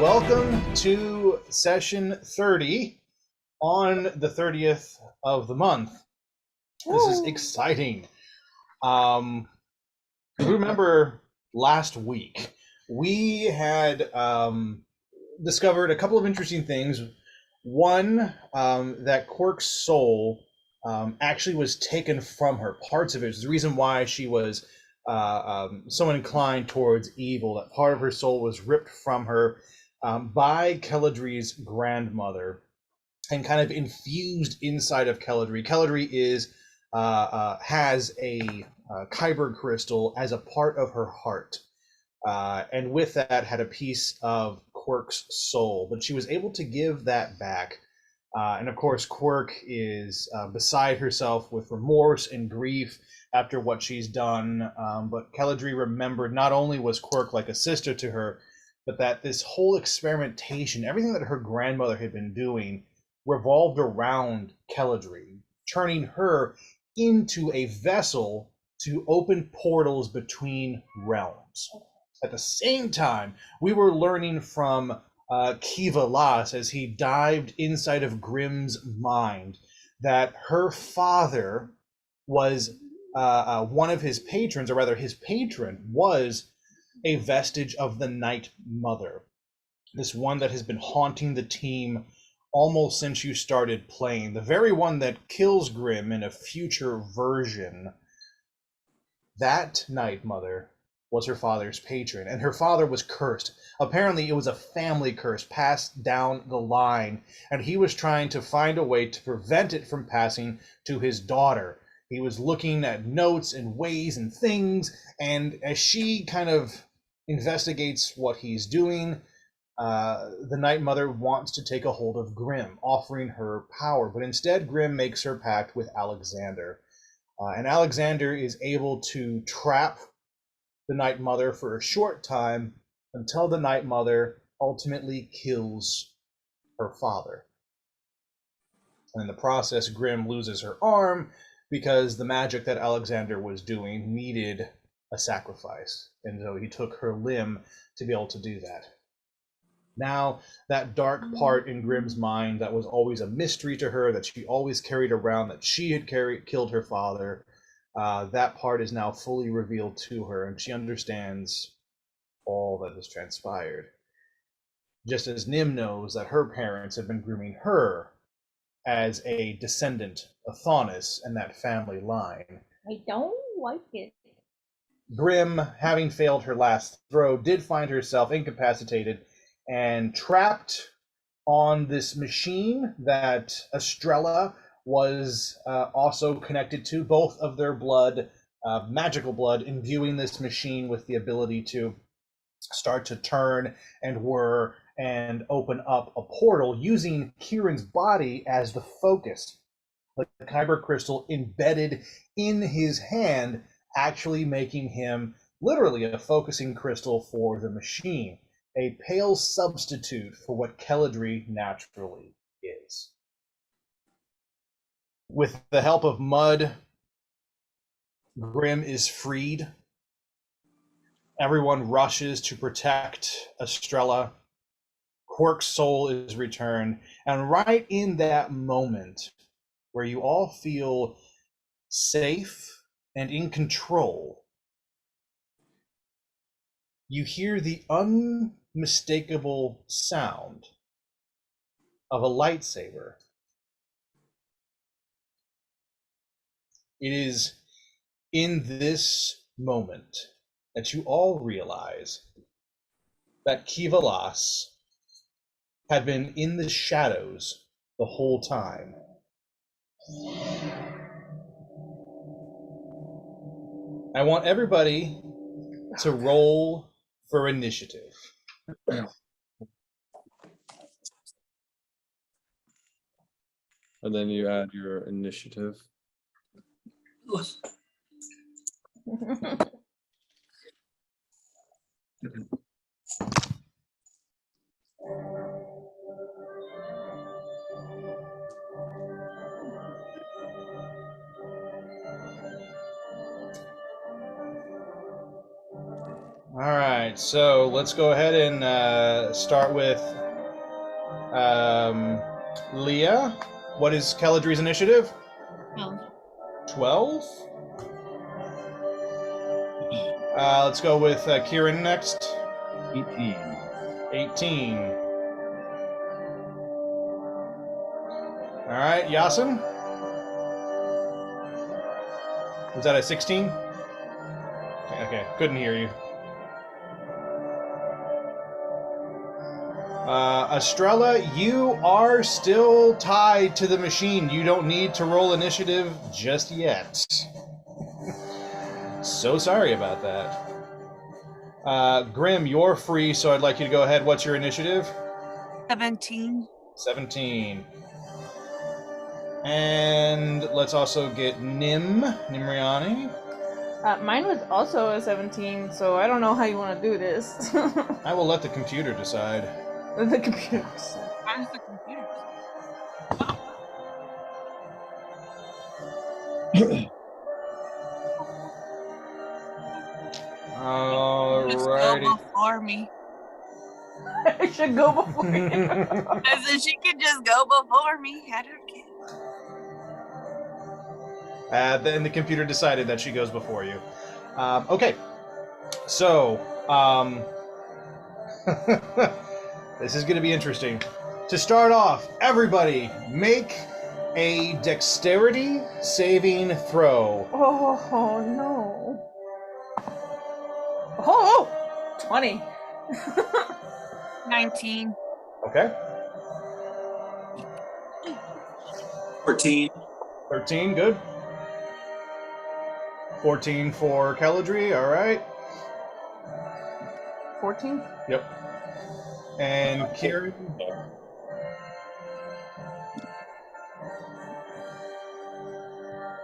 welcome to session 30 on the 30th of the month. This is exciting. Remember last week, we had discovered a couple of interesting things. One, that Quirk's soul actually was taken from her. Parts of it was the reason why she was so inclined towards evil. That part of her soul was ripped from her by Keledri's grandmother and kind of infused inside of Keledri. Keledri has a kyber crystal as a part of her heart, and with that had a piece of Quirk's soul, but she was able to give that back. And of course, Quirk is beside herself with remorse and grief after what she's done. But Keledri remembered not only was Quirk like a sister to her, but that this whole experimentation, everything that her grandmother had been doing, revolved around Keledri, turning her into a vessel to open portals between realms. At the same time, we were learning from Kiva Lass as he dived inside of Grimm's mind that her father was one of his patrons, or rather his patron was a vestige of the Night Mother, this one that has been haunting the team almost since you started playing, the very one that kills Grimm in a future version. That Night Mother was her father's patron, and her father was cursed. Apparently, it was a family curse passed down the line, and he was trying to find a way to prevent it from passing to his daughter. He was looking at notes and ways and things, and as she kind of investigates what he's doing, the Night Mother wants to take a hold of Grimm, offering her power, but instead Grimm makes her pact with Alexander. And Alexander is able to trap the Night Mother for a short time until the Night Mother ultimately kills her father. And in the process, Grimm loses her arm because the magic that Alexander was doing needed a sacrifice. And so he took her limb to be able to do that. Now, that dark part in Grimm's mind that was always a mystery to her, that she always carried around, that she had killed her father, that part is now fully revealed to her, and she understands all that has transpired. Just as Nim knows that her parents have been grooming her as a descendant of Thonis and that family line. I don't like it. Grimm, having failed her last throw, did find herself incapacitated and trapped on this machine that Estrella was also connected to. Both of their blood, magical blood, imbuing this machine with the ability to start to turn and whir and open up a portal using Kieran's body as the focus. The kyber crystal embedded in his hand, actually making him literally a focusing crystal for the machine, a pale substitute for what Keledri naturally is. With the help of Mud, Grimm is freed. Everyone rushes to protect Estrella. Quirk's soul is returned, and right in that moment where you all feel safe and in control, you hear the unmistakable sound of a lightsaber. It is in this moment that you all realize that Kiva Lass had been in the shadows the whole time. I want everybody to roll for initiative. And then you add your initiative. All right, so let's go ahead and start with Leah. What is Caladri's initiative? 12. Let's go with Kieran next. 18. 18. All right, Yasin. Was that a 16? Okay, couldn't hear you. Estrella, you are still tied to the machine. You don't need to roll initiative just yet. So sorry about that. Grim, you're free, so I'd like you to go ahead. What's your initiative? 17. 17. And let's also get Nimriani. Mine was also a 17, so I don't know how you want to do this. I will let the computer decide. The computer. How's the computer? Just go Alrighty. before me. I should go before you. I said she could just go before me. I don't care. Then the computer decided that she goes before you. Okay. So, this is going to be interesting. To start off, everybody make a dexterity saving throw. Oh no. Oh, 20. 19. Okay. 14. 13, good. 14 for Caladri, all right. 14. Yep. And Kieran.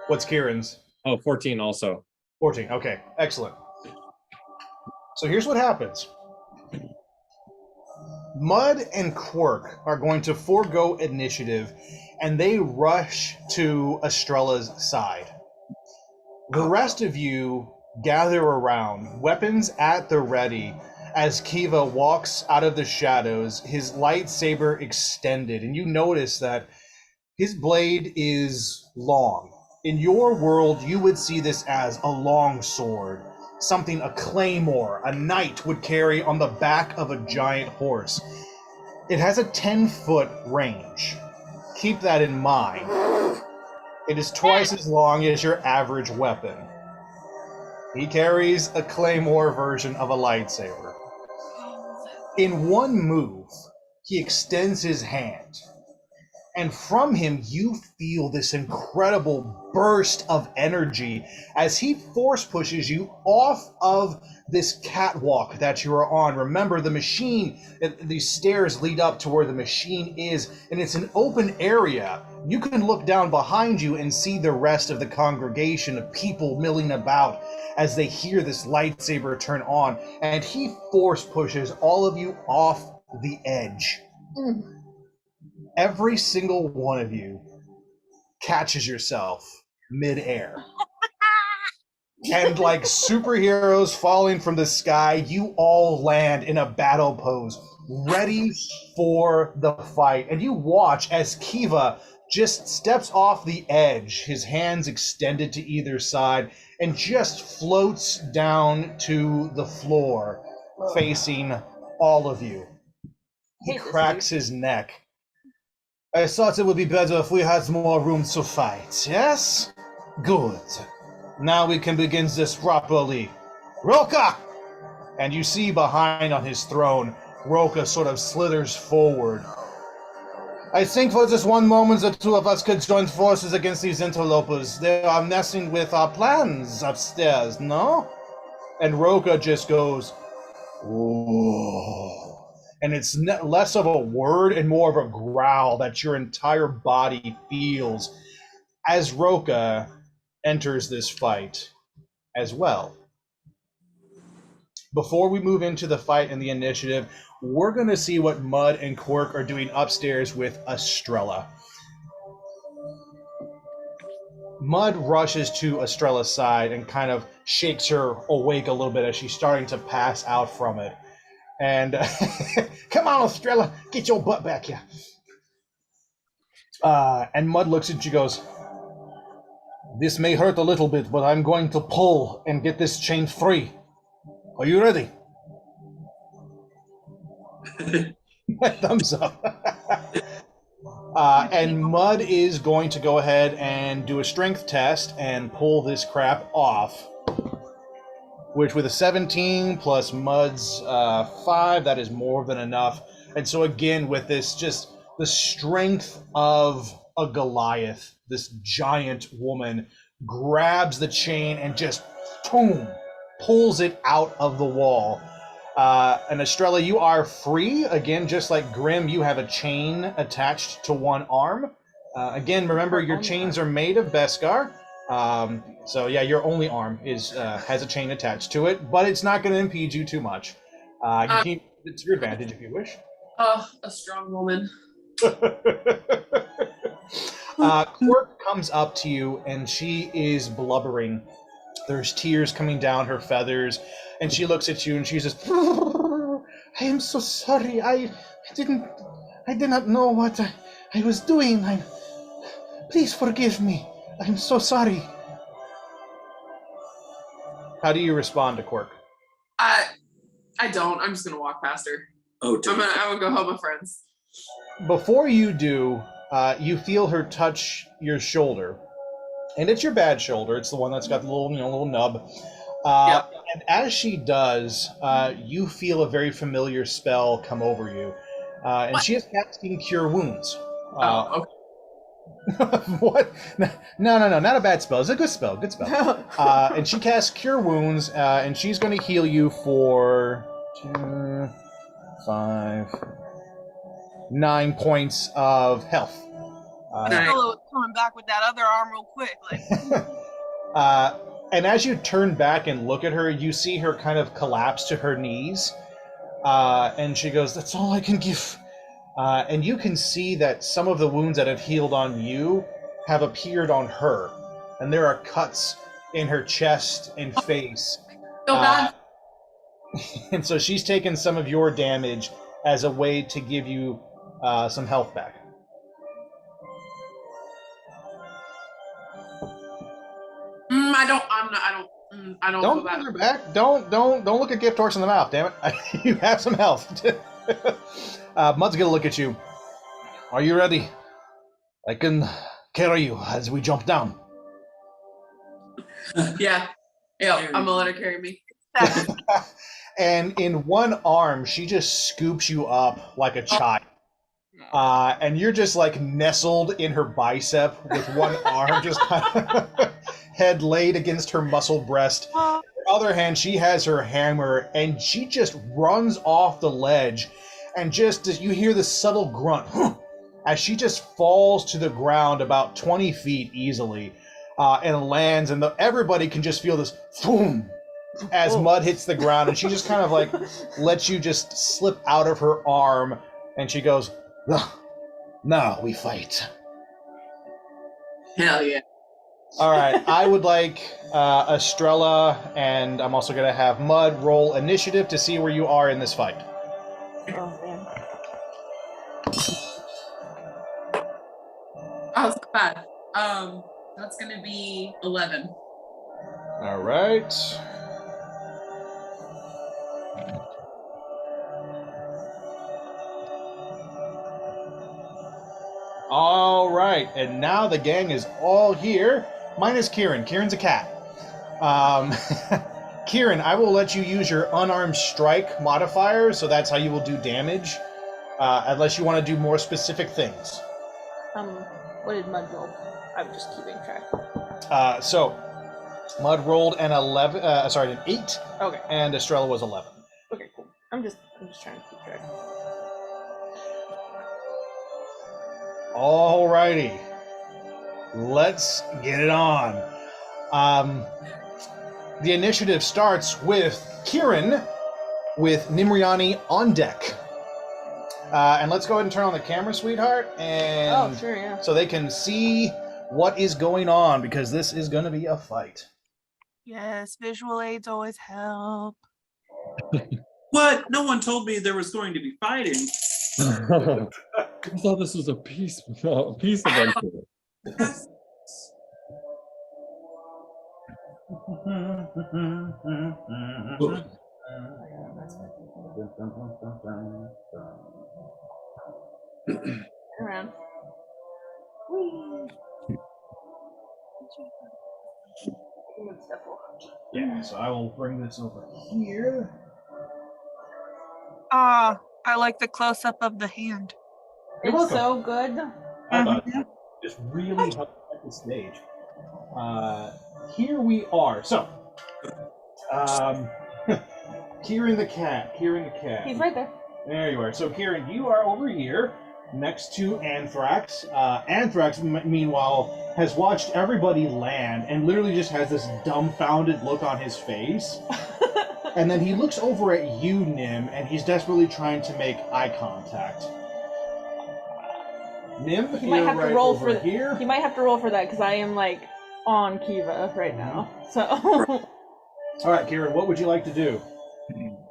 What's Kieran's? Oh, 14 also. 14. Okay, excellent. So here's what happens. Mud and Quirk are going to forego initiative, and they rush to Estrella's side. The rest of you gather around, weapons at the ready, as Kiva walks out of the shadows, his lightsaber extended, and you notice that his blade is long. In your world, you would see this as a long sword, something a claymore, a knight would carry on the back of a giant horse. It has a 10-foot range. Keep that in mind. It is twice as long as your average weapon. He carries a claymore version of a lightsaber. In one move, he extends his hand, and from him you feel this incredible burst of energy as he force pushes you off of this catwalk that you are on. Remember, the machine, these stairs lead up to where the machine is, and it's an open area. You can look down behind you and see the rest of the congregation of people milling about as they hear this lightsaber turn on, and he force pushes all of you off the edge. Every single one of you catches yourself mid-air. And like superheroes falling from the sky, you all land in a battle pose, ready for the fight. And you watch as Kiva just steps off the edge, his hands extended to either side, and just floats down to the floor, facing all of you. He cracks his neck. I thought it would be better if we had more room to fight, yes? Good. Now we can begin this properly. Roka! And you see behind on his throne, Roka sort of slithers forward. I think for this one moment the two of us could join forces against these interlopers. They are messing with our plans upstairs, no? And Roka just goes, "Whoa." And it's less of a word and more of a growl that your entire body feels as Roka enters this fight as well. Before we move into the fight and the initiative, we're going to see what Mud and Quirk are doing upstairs with Estrella. Mud rushes to Estrella's side and kind of shakes her awake a little bit as she's starting to pass out from it. And come on, Estrella, get your butt back here. And Mud looks at you and goes, this may hurt a little bit, but I'm going to pull and get this chain free. Are you ready? Thumbs up. And Mud is going to go ahead and do a strength test and pull this crap off. Which with a 17 plus Mud's 5, that is more than enough. And so again, with this, just the strength of a Goliath, this giant woman grabs the chain and just, boom, pulls it out of the wall. And Estrella, you are free. Again, just like Grim, you have a chain attached to one arm. Again, remember, your chains are made of Beskar. So yeah, your only arm is has a chain attached to it, but it's not going to impede you too much. It's your advantage if you wish. A strong woman. Quirk comes up to you, and she is blubbering. There's tears coming down her feathers, and she looks at you, and she says, "I am so sorry. I did not know what I was doing. Please forgive me. I'm so sorry." How do you respond to Quirk? I don't. I'm just gonna walk past her. Oh, I would go home with friends. Before you do, you feel her touch your shoulder, and it's your bad shoulder. It's the one that's got the little nub. Yep. And as she does, you feel a very familiar spell come over you, and What? she is casting Cure Wounds. Okay. What? No, not a bad spell. It's a good spell. Good spell. And she casts Cure Wounds, and she's going to heal you for 2, 5, 9 points of health. Solo is coming back with that other arm real quick. Like, And as you turn back and look at her, you see her kind of collapse to her knees, and she goes, "That's all I can give." And you can see that some of the wounds that have healed on you have appeared on her, and there are cuts in her chest and face. So bad. And so she's taken some of your damage as a way to give you some health back. I don't Don't feel bad. put her back. Don't look at Gift Horse in the mouth. Damn it! You have some health. Mud's gonna look at you. Are you ready? I can carry you as we jump down. Yeah, I'm gonna let her carry me. And in one arm, she just scoops you up like a child. And you're just like nestled in her bicep with one arm, just kind of head laid against her muscle breast. On the other hand, she has her hammer, and she just runs off the ledge, and just you hear this subtle grunt as she just falls to the ground about 20 feet easily, and lands, and everybody can just feel this boom as Mud hits the ground, and she just kind of like lets you just slip out of her arm, and she goes, "Now we fight." Hell yeah. All right, I would like Estrella, and I'm also going to have Mud roll initiative to see where you are in this fight. Oh, man. Oh, it's bad. That's gonna be 11. All right. All right, and now the gang is all here, minus Kieran. Kieran's a cat. Kieran, I will let you use your unarmed strike modifier, so that's how you will do damage, unless you want to do more specific things. What did Mud roll? I'm just keeping track. So, Mud rolled an 8, Okay. and Estrella was 11. Okay, cool. I'm just trying to keep track. Alrighty, let's get it on. The initiative starts with Kieran with Nimriani on deck. And let's go ahead and turn on the camera, sweetheart, and Oh, sure, yeah. so they can see what is going on, because this is going to be a fight. Yes, visual aids always help. What? No one told me there was going to be fighting. I thought this was a peace adventure. Around. Yeah, so I will bring this over here. Ah, I like the close up of the hand. You're It's welcome. so good. I thought it just really helped set the stage. Here we are. So, Kieran the cat. He's right there. There you are. So, Kieran, you are over here next to Anthrax. Anthrax, meanwhile, has watched everybody land and literally just has this dumbfounded look on his face. And then he looks over at you, Nim, and he's desperately trying to make eye contact. Nim, He might you're have to right roll over for here. He might have to roll for that because I am like on Kiva right now. So All right, Kieran, what would you like to do?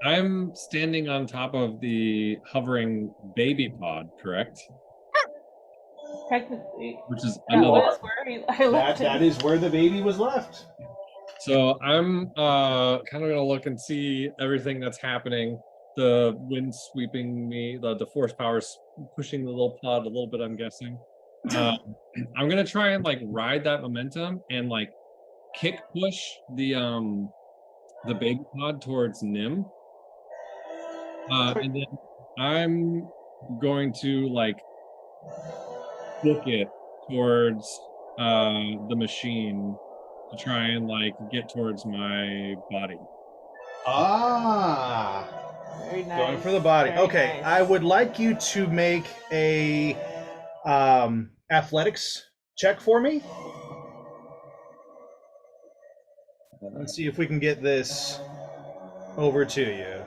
I'm standing on top of the hovering baby pod, correct? technically, Which is that another. was where I left That him. is where the baby was left. So I'm kind of gonna look and see everything that's happening. The wind sweeping me, the force power's pushing the little pod a little bit, I'm guessing. I'm gonna try and like ride that momentum and like kick push the baby pod towards Nim. And then I'm going to like book it towards the machine to try and like get towards my body. Ah, Very nice. going for the body. Very Okay, nice. I would like you to make a athletics check for me. Let's see if we can get this over to you.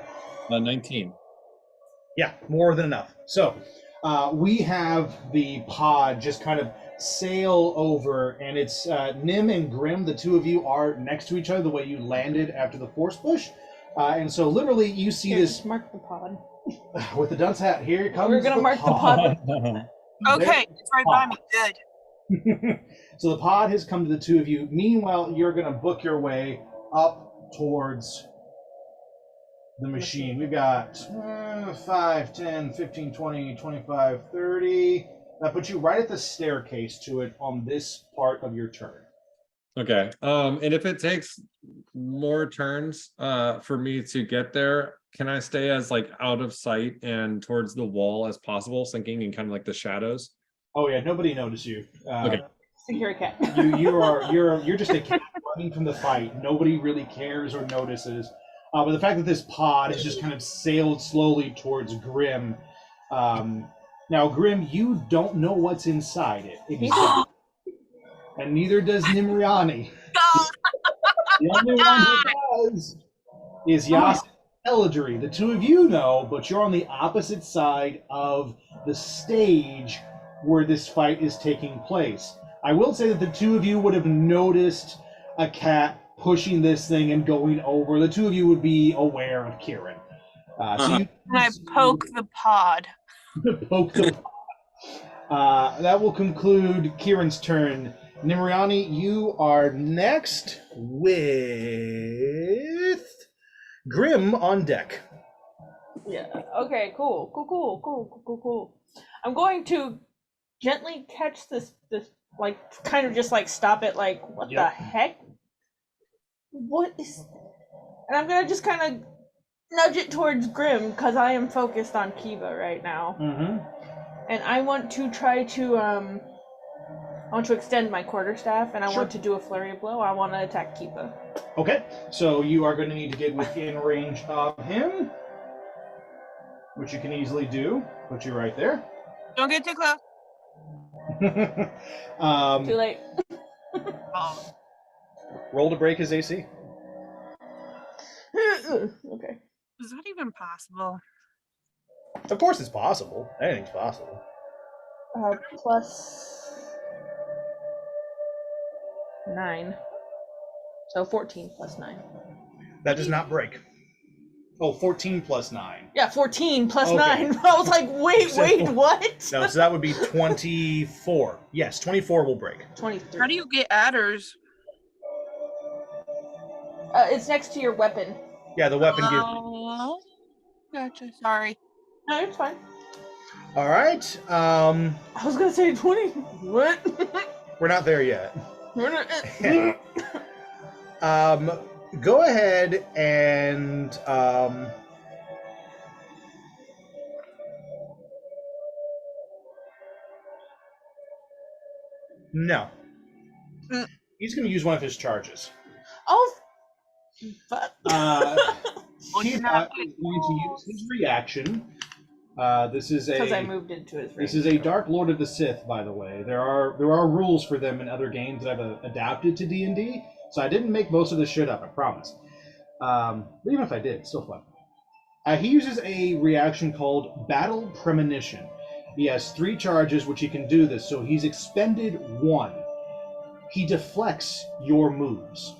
19. Yeah, more than enough. So we have the pod just kind of sail over, and it's Nim and Grim. The two of you are next to each other the way you landed after the force push. And so literally you see Here, this just mark the pod. with the dunce hat. Here it comes. We're gonna mark the pod. Okay, it's right by me. Good. So the pod has come to the two of you. Meanwhile, you're going to book your way up towards the machine. We've got 5, 10, 15, 20, 25, 30. That puts you right at the staircase to it on this part of your turn. Okay. And if it takes more turns for me to get there, can I stay as like out of sight and towards the wall as possible, sinking in kind of like the shadows? Oh yeah, nobody noticed you. Okay. Secure cat. You're just a cat running from the fight. Nobody really cares or notices. But the fact that this pod has just kind of sailed slowly towards Grim. Now, Grim, you don't know what's inside it. Exactly. And neither does Nimriani. The only one who does is Yas Eladri. The two of you know, but you're on the opposite side of the stage where this fight is taking place. I will say that the two of you would have noticed a cat pushing this thing and going over. The two of you would be aware of Kieran. Can I poke the pod? Poke the pod. That will conclude Kieran's turn. Nimriani, you are next with Grim on deck. Yeah. Okay. Cool. I'm going to gently catch this, like, kind of just like stop it. Like, what the heck? What is? And I'm gonna just kind of nudge it towards Grim because I am focused on Kiva right now. Mm-hmm. And I want to try to I want to extend my quarterstaff, and I want to do a flurry of blow. I want to attack Kiva. Okay, so you are going to need to get within range of him, which you can easily do. Put you right there. Don't get too close. Too late. Roll to break his AC. Okay. Is that even possible? Of course it's possible. Anything's possible. Plus 9. So 14 plus 9. That does not break. Oh, 14 plus 9. Yeah, 14 plus Okay. 9. I was like, wait, what? No, so that would be 24. Yes, 24 will break. 23. How do you get adders? It's next to your weapon. Yeah, the weapon gives. Oh, gotcha. Sorry. No, it's fine. All right. I was gonna say 20. What? We're not there yet. We're not. Go ahead and no. Mm. He's going to use one of his charges. Oh, but He's is going to use his reaction. This is because I moved into his. This is a Dark Lord of the Sith, by the way. There are rules for them in other games that I've adapted to D&D, so I didn't make most of this shit up. I promise. But even if I did, it's still fun. He uses a reaction called Battle Premonition. He has 3 charges which he can do this, so he's expended 1. He deflects your moves.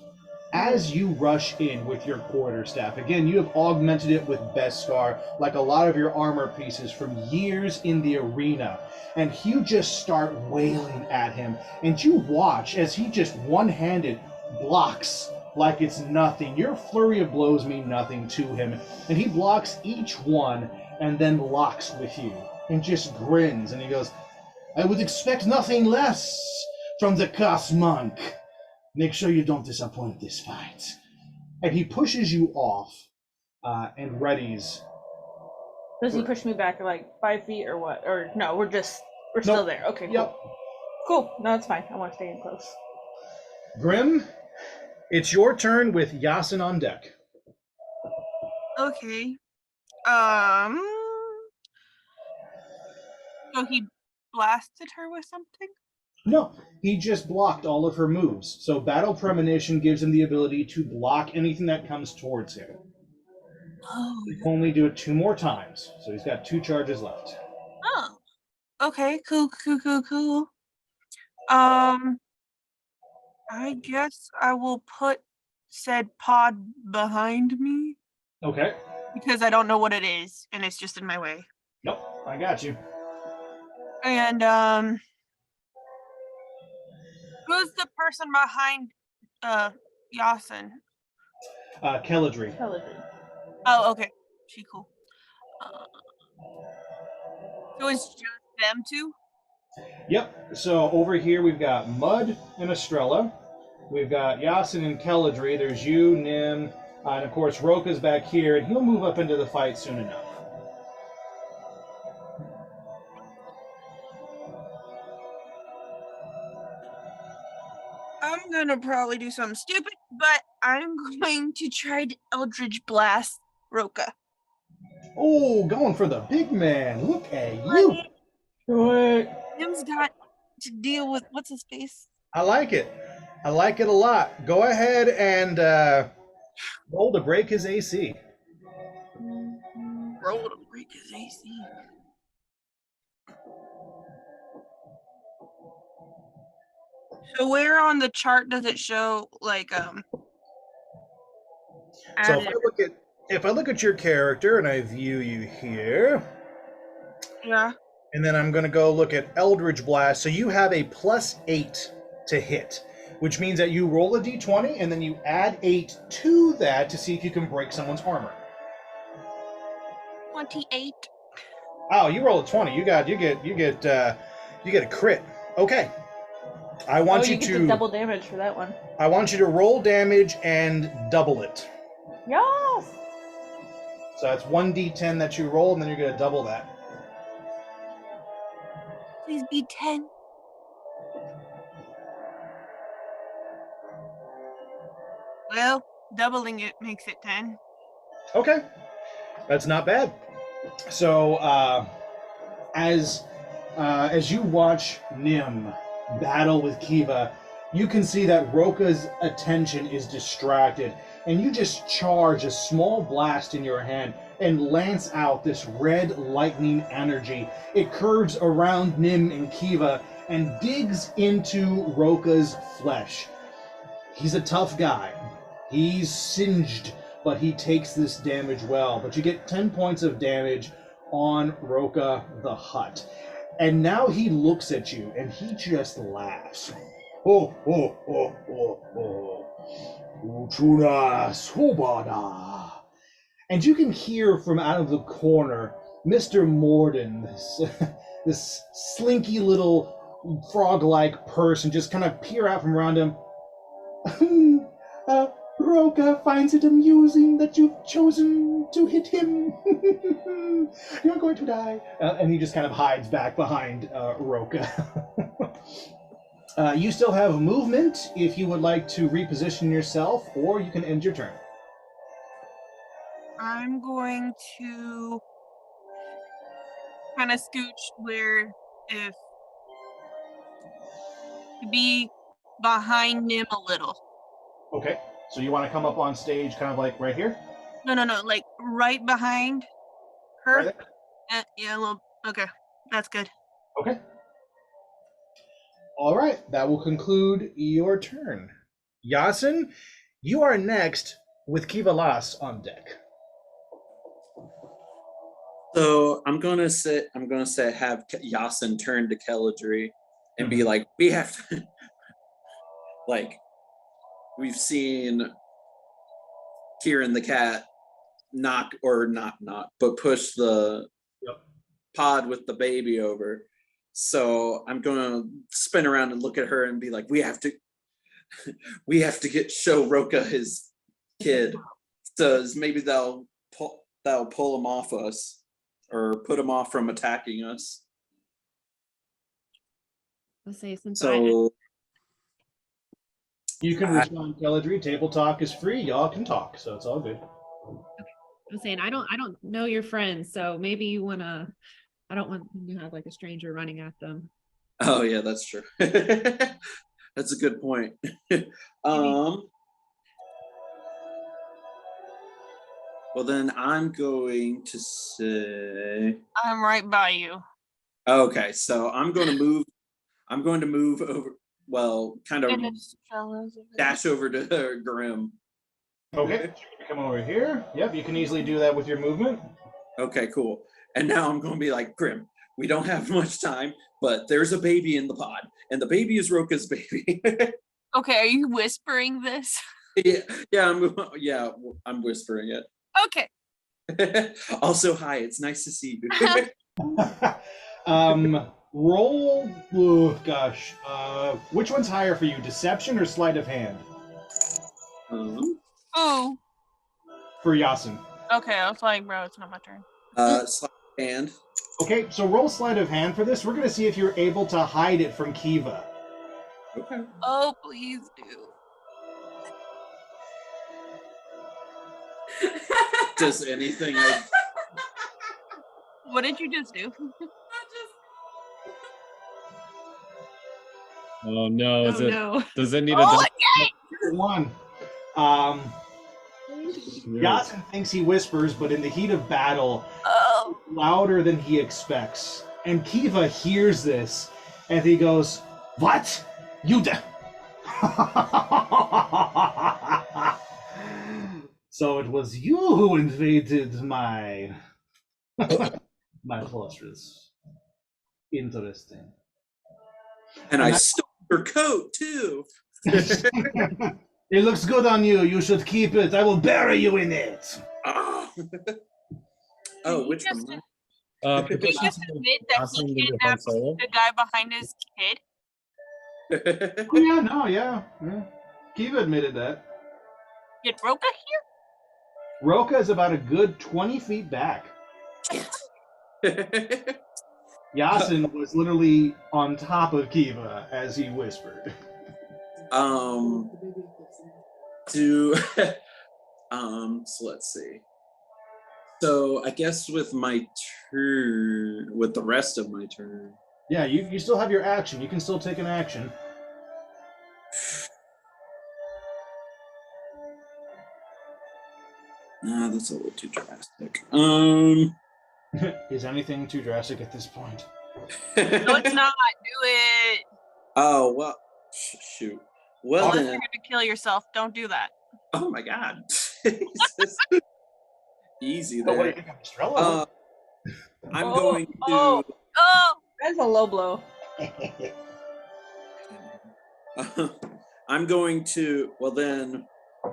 As you rush in with your quarterstaff, again, you have augmented it with Beskar, like a lot of your armor pieces from years in the arena, and you just start wailing at him, and you watch as he just one-handed blocks like it's nothing. Your flurry of blows mean nothing to him, and he blocks each one and then locks with you, and just grins, and he goes, "I would expect nothing less from the cuss monk. Make sure you don't disappoint this fight." And he pushes you off and readies. Does he push me back like 5 feet or what? Or no, we're still there. Okay, cool. Yep. Cool. No, it's fine. I want to stay in close. Grim, it's your turn with Yasin on deck. Okay. So he blasted her with something? No, he just blocked all of her moves. So Battle Premonition gives him the ability to block anything that comes towards him. Oh. He can only do it 2 more times, so he's got 2 charges left. Oh. Okay, cool. I guess I will put said pod behind me. Okay. Because I don't know what it is, and it's just in my way. Nope, I got you. And, who's the person behind, Yasin? Kelladry. Oh, okay. She cool. So it's just them two? Yep, so over here we've got Mud and Estrella. We've got Yasin and Kelladry. There's you, Nim, and of course Roka's back here, and he'll move up into the fight soon enough. I'm gonna probably do something stupid, but I'm going to try to Eldritch Blast Roka. Oh, going for the big man. Look at you. Nim's got to deal with what's his face. I like it. I like it a lot. Go ahead and roll to break his AC. Roll to break his AC. So where on the chart does it show like So if I look at your character and I view you here. Yeah. And then I'm going to go look at Eldritch Blast. So you have a +8 to hit, which means that you roll a d20 and then you add 8 to that to see if you can break someone's armor. 28. Oh, you roll a 20. You get a crit. Okay. I want you get to the double damage for that one. I want you to roll damage and double it. Yes. So that's 1d10 that you roll, and then you're going to double that. Please be 10. Well, doubling it makes it 10. Okay. That's not bad. So, as you watch Nim battle with Kiva, you can see that Roka's attention is distracted, and you just charge a small blast in your hand and lance out this red lightning energy. It curves around Nim and Kiva and digs into Roka's flesh. He's a tough guy, He's singed, but he takes this damage well. But you get 10 points of damage on Roka the Hutt. And now he looks at you, and he just laughs. Ho, ho, ho, ho, ho. Uchuna Subada. And you can hear from out of the corner Mr. Morden, this slinky little frog-like person, just kind of peer out from around him. Roka finds it amusing that you've chosen to hit him. You're going to die. And he just kind of hides back behind Roka. You still have movement if you would like to reposition yourself, or you can end your turn. I'm going to kind of scooch where if to be behind him a little. Okay, so you want to come up on stage kind of like right here? No, like right behind her. Right there? Yeah, a little. Okay, that's good. Okay. All right, that will conclude your turn. Yasin, you are next with Kiva Las on deck. So I'm gonna say have Yasin turn to Keladri and be like, we have to like we've seen Kieran the cat not but push the pod with the baby over. So I'm gonna spin around and look at her and be like, we have to show Roka his kid. So maybe that'll pull him off us. Or put him off from attacking us. I'll say since So you can respond, Keladri. Table talk is free. Y'all can talk, so it's all good. I'm saying I don't know your friends, so maybe you wanna. I don't want you to have like a stranger running at them. Oh yeah, that's true. That's a good point. Well, then I'm going to say I'm right by you. Okay, so I'm going to move over. Well, kind of dash over to Grim. Okay, come over here. Yep, you can easily do that with your movement. Okay, cool. And now I'm going to be like, Grim, we don't have much time, but there's a baby in the pod, and the baby is Roka's baby. Okay, are you whispering this? I'm whispering it. Okay. Also, hi, it's nice to see you. Roll. Oh, gosh. Which one's higher for you, deception or sleight of hand? Oh. For Yasin. Okay, I was like, bro, it's not my turn. Sleight of hand. Okay, so roll sleight of hand for this. We're going to see if you're able to hide it from Kiva. Okay. Oh, please do. Does anything What did you just do? Oh no! No. Does it need Oh, a? One. Yasin thinks he whispers, but in the heat of battle, louder than he expects. And Kiva hears this, and he goes, "What? You did?" So it was you who invaded my fortress. Interesting. And I stole your coat too. It looks good on you. You should keep it. I will bury you in it. Oh, which one? Did he just admit that he kidnapped the guy behind his kid? Yeah. Kiva admitted that. Did Roka here? Roka is about a good 20 feet back. Yasin was literally on top of Kiva as he whispered. So let's see. So I guess with my turn, with the rest of my turn. Yeah, you still have your action. You can still take an action. Nah, that's a little too drastic. Is anything too drastic at this point? No, it's not. Do it. Oh well, shoot. Well Unless then, you're gonna kill yourself, don't do that. Oh my god. Jesus. Easy Oh, what do you there. think of Estrella? I'm going to. Oh, Oh, that's a low blow. I'm going to. Well, then,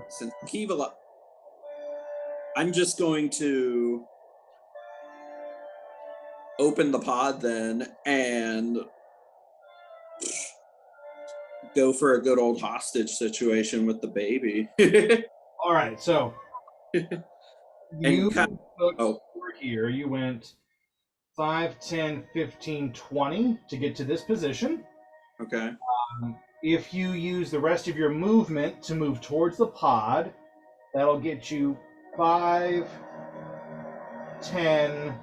since Kiva, I'm just going to open the pod then and go for a good old hostage situation with the baby. All right, so And you kind took oh, here. You went 5, 10, 15, 20 to get to this position. okay. If you use the rest of your movement to move towards the pod, that'll get you 5, 10,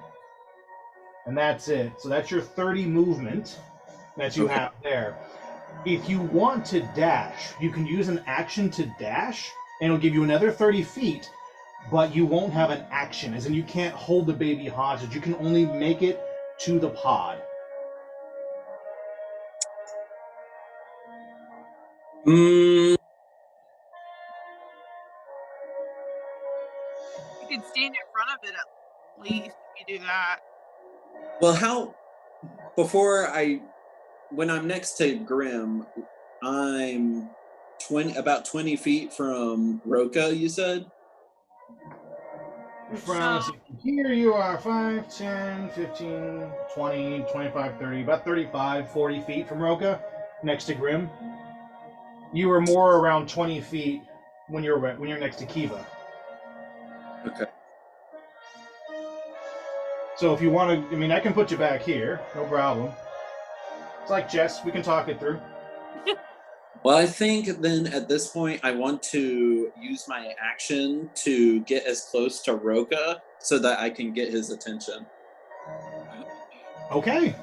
and that's it. So that's your 30 movement that you Okay. have there. If you want to dash, you can use an action to dash, and it'll give you another 30 feet, but you won't have an action, as in you can't hold the baby hostage. You can only make it to the pod. Mm, you can stand in front of it at least if you do that. well, how when I'm next to Grim, I'm about 20 feet from Roka, you said? From here you are 5, 10, 15, 20, 25, 30, about 35, 40 feet from Roka, next to Grim. You were more around 20 feet when you're next to Kiva. Okay. So if you want to, I mean, I can put you back here, no problem. It's like chess, we can talk it through. Well, I think then at this point, I want to use my action to get as close to Roka so that I can get his attention. Okay.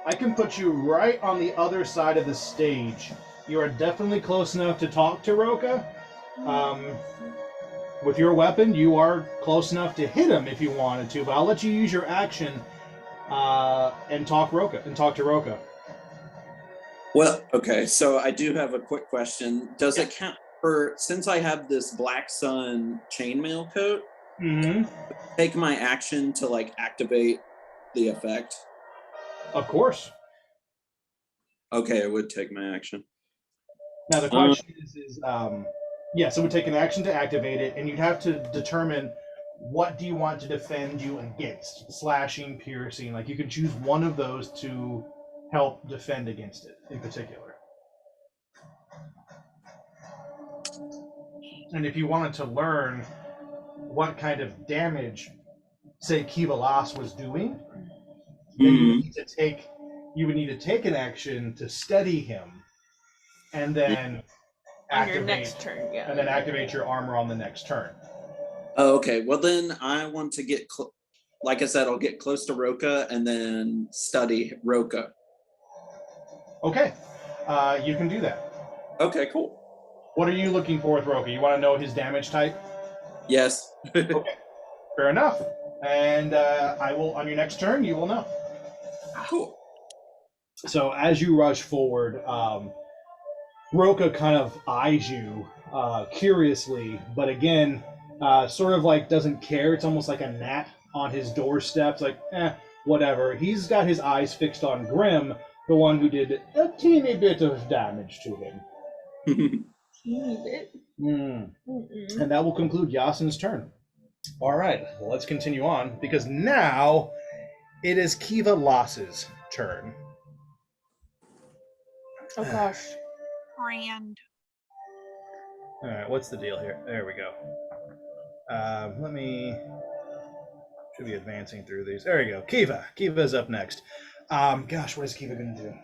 I can put you right on the other side of the stage. You are definitely close enough to talk to Roka. With your weapon, you are close enough to hit him if you wanted to, but I'll let you use your action and talk to Roka. Well, okay, so I do have a quick question. Does it count since I have this Black Sun chainmail coat, take my action to like activate the effect? Of course. Okay, it would take my action. Now the question is yes, it would take an action to activate it, and you'd have to determine what do you want to defend you against. Slashing, piercing, like you could choose one of those to help defend against it in particular. And if you wanted to learn what kind of damage, say, Kiva Las was doing, then you would need to take an action to steady him, and then on your next turn, yeah. And then activate your armor on the next turn. Oh, okay. Well, then I want to get, like I said, I'll get close to Roka and then study Roka. Okay, you can do that. Okay, cool. What are you looking for with Roka? You want to know his damage type? Yes. Okay, fair enough. And I will, on your next turn, you will know. Cool. So as you rush forward, Roka kind of eyes you curiously, but again, sort of like doesn't care. It's almost like a gnat on his doorstep. It's like, whatever. He's got his eyes fixed on Grim, the one who did a teeny bit of damage to him. Teeny bit. And that will conclude Yasin's turn. All right, well, let's continue on, because now it is Kiva Las's turn. Oh gosh. Brand. All right, what's the deal here? There we go. Should be advancing through these. There we go. Kiva's up next. Gosh, what is Kiva going to do?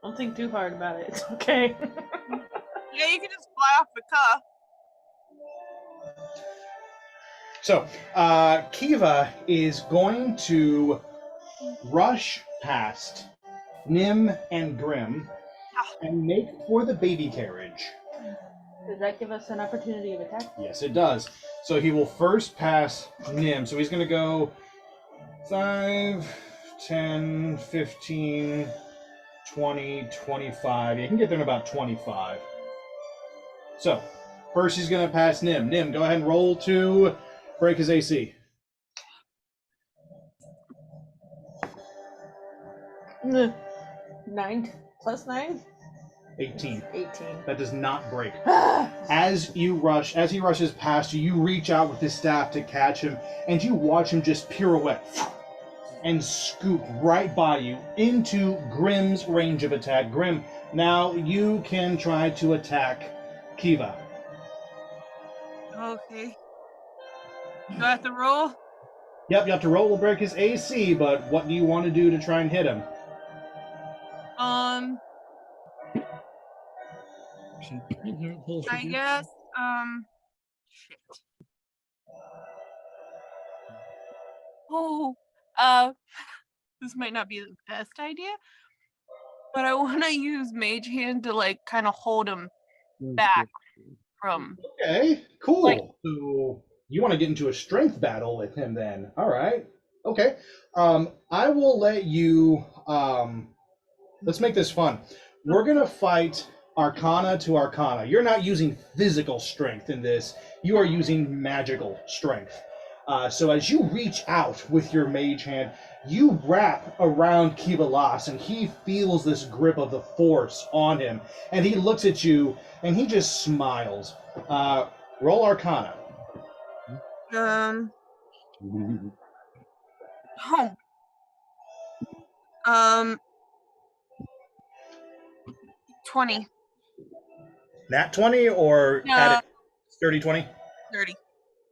Don't think too hard about it. It's okay. Yeah, you can just fly off the cuff. So, Kiva is going to rush past Nim and Grim and make for the baby carriage. Does that give us an opportunity of attack? Yes, it does. So he will first pass Nim. So he's going to go 5, 10, 15, 20, 25. You can get there in about 25. So, first he's going to pass Nim. Nim, go ahead and roll to break his AC. 9 plus 9? 18. 18. That does not break. As he rushes past you, you reach out with his staff to catch him, and you watch him just pirouette and scoop right by you into Grimm's range of attack. Grimm, now you can try to attack Kiva. Okay. Do I have to roll? Yep, you have to roll to break his AC, but what do you want to do to try and hit him? I guess, shit. Oh, this might not be the best idea, but I want to use Mage Hand to, like, kind of hold him back from... Okay, cool. Like, so you want to get into a strength battle with him then. All right. Okay. I will let you... let's make this fun. We're going to fight Arcana to Arcana. You're not using physical strength in this. You are using magical strength. So as you reach out with your mage hand, you wrap around Kivalas, and he feels this grip of the Force on him. And he looks at you, and he just smiles. Roll Arcana. Oh. 20. Nat 20 or No. add it? 30, 20? 30.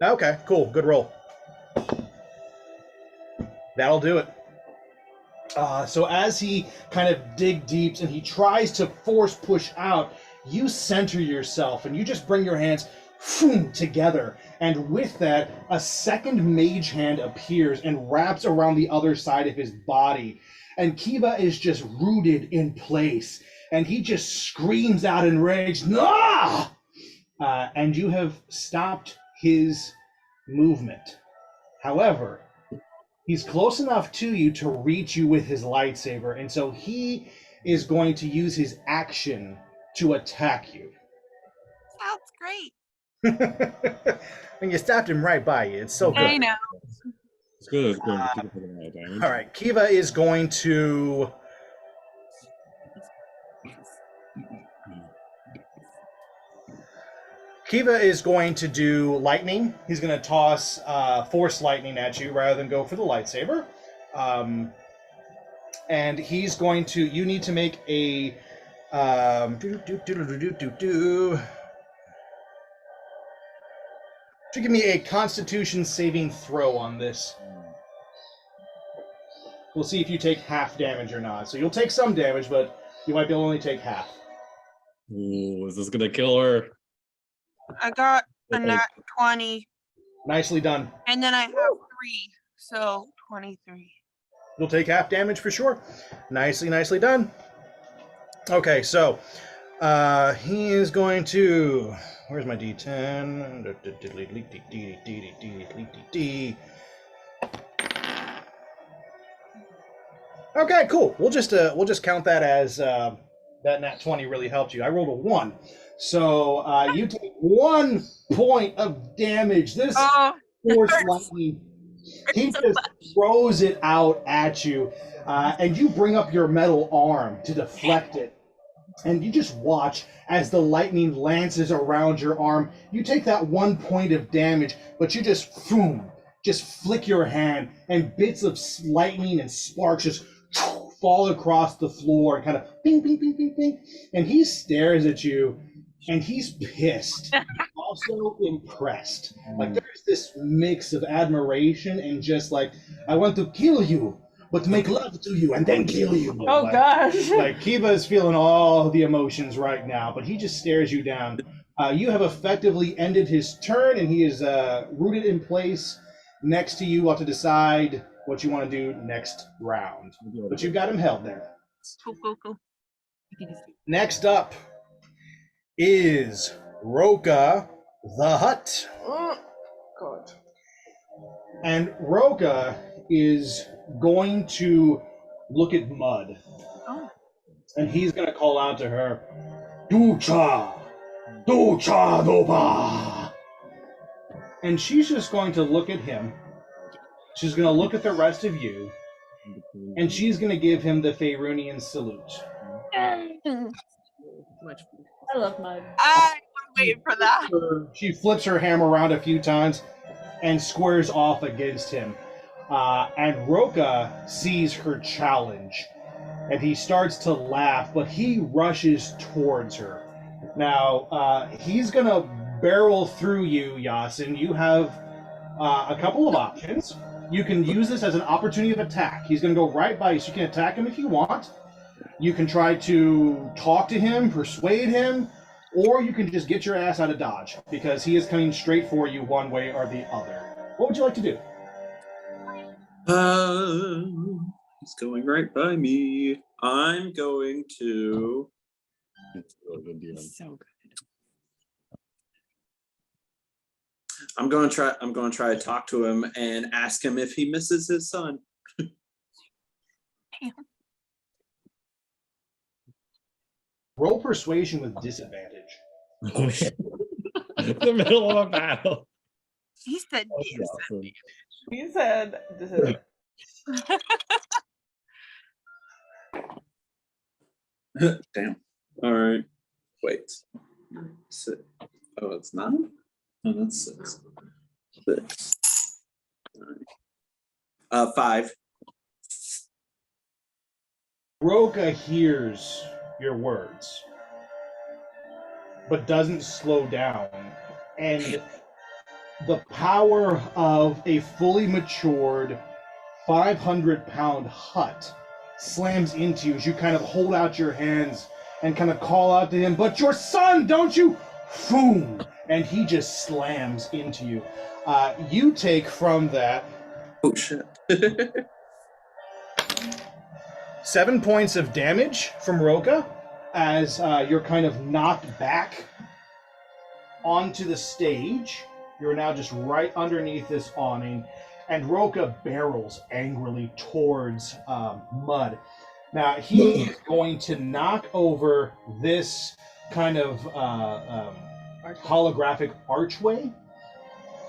Okay, cool. Good roll. That'll do it. So as he kind of dig deep and he tries to force push out, you center yourself and you just bring your hands together. And with that, a second mage hand appears and wraps around the other side of his body. And Kiva is just rooted in place. And he just screams out in rage, "Nah!" And you have stopped his movement. However, he's close enough to you to reach you with his lightsaber, and so he is going to use his action to attack you. Sounds great. And you stopped him right by you. It's so good. I know. It's good. It's going to keep it all damage. All right, Kiva is going to... Kiva is going to do lightning. He's going to toss force lightning at you rather than go for the lightsaber. And he's going to... You need to make a... To give me a Constitution saving throw on this. We'll see if you take half damage or not. So you'll take some damage, but you might be able to only take half. Ooh, is this gonna kill her? I got a nat 20. Nicely done. And then I have 3, so 23. You'll take half damage for sure. Nicely done. Okay, so he is going to... Where's my D10? Okay, cool. We'll just count that as that nat 20 really helped you. I rolled a 1. So you take 1 point of damage. This force lightning, he just throws it out at you, and you bring up your metal arm to deflect it. And you just watch as the lightning lances around your arm. You take that 1 point of damage, but you just flick your hand, and bits of lightning and sparks just fall across the floor and kind of ping, ping, ping, ping, ping. And he stares at you, and he's pissed, also impressed. Like, there's this mix of admiration and just like, I want to kill you, but make love to you and then kill you. Oh, like, gosh. Like, Kiva is feeling all the emotions right now, but he just stares you down. You have effectively ended his turn, and he is rooted in place next to you. You'll have to decide what you want to do next round. But you've got him held there. Cool. Next up is Roka the Hut. God. And Roka is going to look at Mud. Oh. And he's going to call out to her, Ducha! Ducha Doba! And she's just going to look at him. She's going to look at the rest of you. And she's going to give him the Faerunian salute. Much. I love mud. I was waiting for that. She flips her hammer around a few times and squares off against him. And Roka sees her challenge. And he starts to laugh, but he rushes towards her. Now, he's going to barrel through you, Yasin. You have a couple of options. You can use this as an opportunity of attack. He's going to go right by you, so you can attack him if you want. You can try to talk to him, persuade him, or you can just get your ass out of dodge, because he is coming straight for you one way or the other. What would you like to do? He's going right by me. I'm going to. It's a really good deal. So good. I'm going to try to talk to him and ask him if he misses his son. Roll persuasion with disadvantage. The middle of a battle. He said That's yes. awesome. He said, "This is." Damn. All right. Wait. 6. Oh, it's 9? No, that's 6. 6. 9. 5. Roka hears your words, but doesn't slow down. And the power of a fully matured 500-pound hut slams into you as you kind of hold out your hands and kind of call out to him, "But your son, don't you?" Boom! And he just slams into you. You take from that Oh, shit. 7 points of damage from Roka as you're kind of knocked back onto the stage. You're now just right underneath this awning, and Roka barrels angrily towards Mud. Now, he is going to knock over this kind of holographic archway,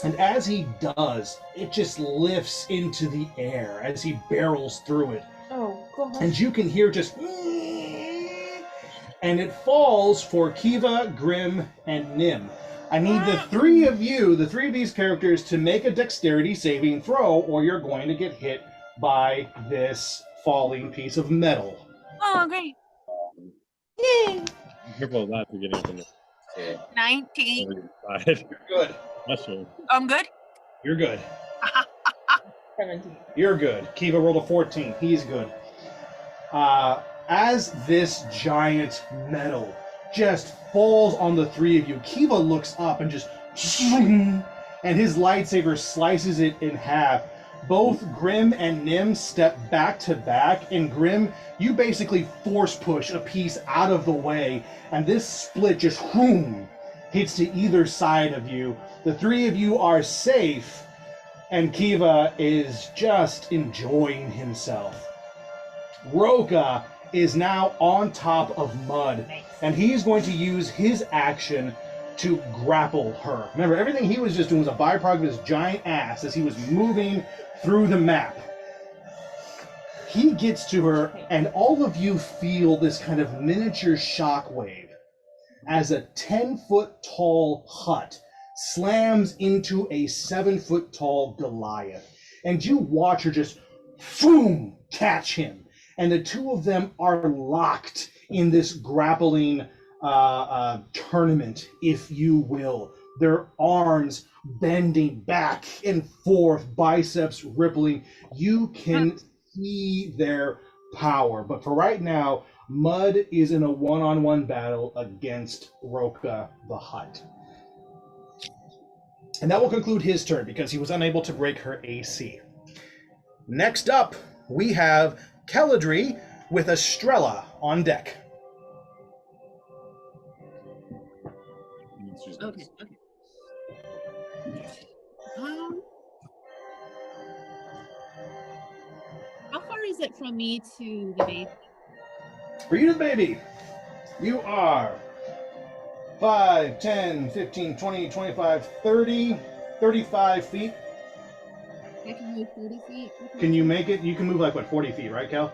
and as he does, it just lifts into the air as he barrels through it. Oh God. And you can hear just, and it falls for Kiva, Grim, and Nim. I need the three of these characters, to make a dexterity saving throw, or you're going to get hit by this falling piece of metal. Oh, great. Careful not to get anything. 19. Good. I'm good. You're good. 17. You're good. Kiva rolled a 14. He's good. As this giant metal just falls on the three of you, Kiva looks up and just, and his lightsaber slices it in half. Both Grim and Nim step back to back, and Grim, you basically force push a piece out of the way, and this split just hits to either side of you. The three of you are safe, and Kiva is just enjoying himself. Roka is now on top of Mud, and he's going to use his action to grapple her. Remember, everything he was just doing was a byproduct of his giant ass as he was moving through the map. He gets to her, and all of you feel this kind of miniature shockwave as a 10-foot-tall hut slams into a 7-foot-tall Goliath. And you watch her just, boom, catch him. And the two of them are locked in this grappling tournament, if you will. Their arms bending back and forth, biceps rippling. You can see their power. But for right now, Mud is in a one-on-one battle against Roka the Hut. And that will conclude his turn because he was unable to break her AC. Next up, we have Keladri with Estrella on deck. She's Okay, nice. okay. Um, how far is it from me to the baby? For you, the baby, you are 5, 10, 15, 20, 25, 30, 35 feet. I can move 30 feet. Okay. Can you make it? You can move like, what, 40 feet, right, Cal?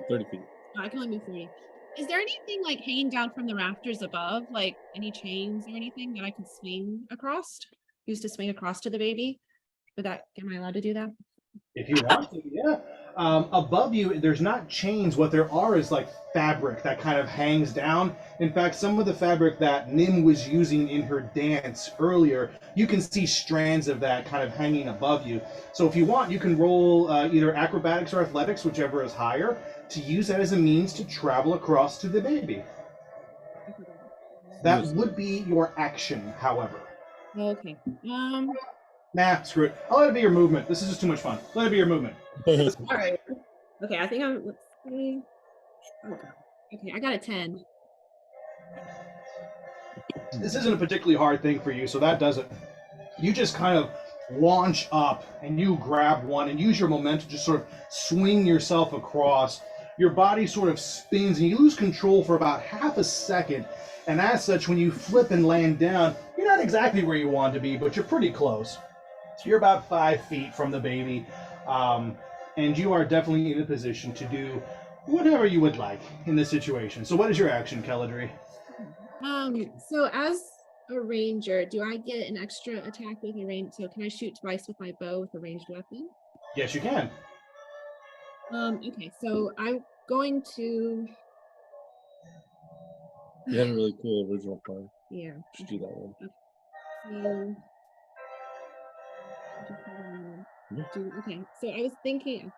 30 feet. Oh, I can only move 30. Is there anything like hanging down from the rafters above, like any chains or anything that I could swing across? Use to swing across to the baby? Would that, am I allowed to do that? If you want to, yeah. Above you, there's not chains. What there are is like fabric that kind of hangs down. In fact, some of the fabric that Nim was using in her dance earlier, you can see strands of that kind of hanging above you. So if you want, you can roll either acrobatics or athletics, whichever is higher, to use that as a means to travel across to the baby. That would be your action, however. Okay. Nah, screw it. I'll let it be your movement. This is just too much fun. Let it be your movement. All right. Okay, I think I'm. Let's see. Okay, I got a 10. This isn't a particularly hard thing for you, so that does it. You just kind of launch up and you grab one and use your momentum to just sort of swing yourself across. Your body sort of spins and you lose control for about half a second. And as such, when you flip and land down, you're not exactly where you want to be, but you're pretty close. So you're about 5 feet from the baby. And you are definitely in a position to do whatever you would like in this situation. So what is your action, Keladri? So as a ranger, do I get an extra attack with a range? So can I shoot twice with my bow with a ranged weapon? Yes, you can. Okay, so I'm going to. You had a really cool original plan. Yeah. Should do that one. Okay, so I was thinking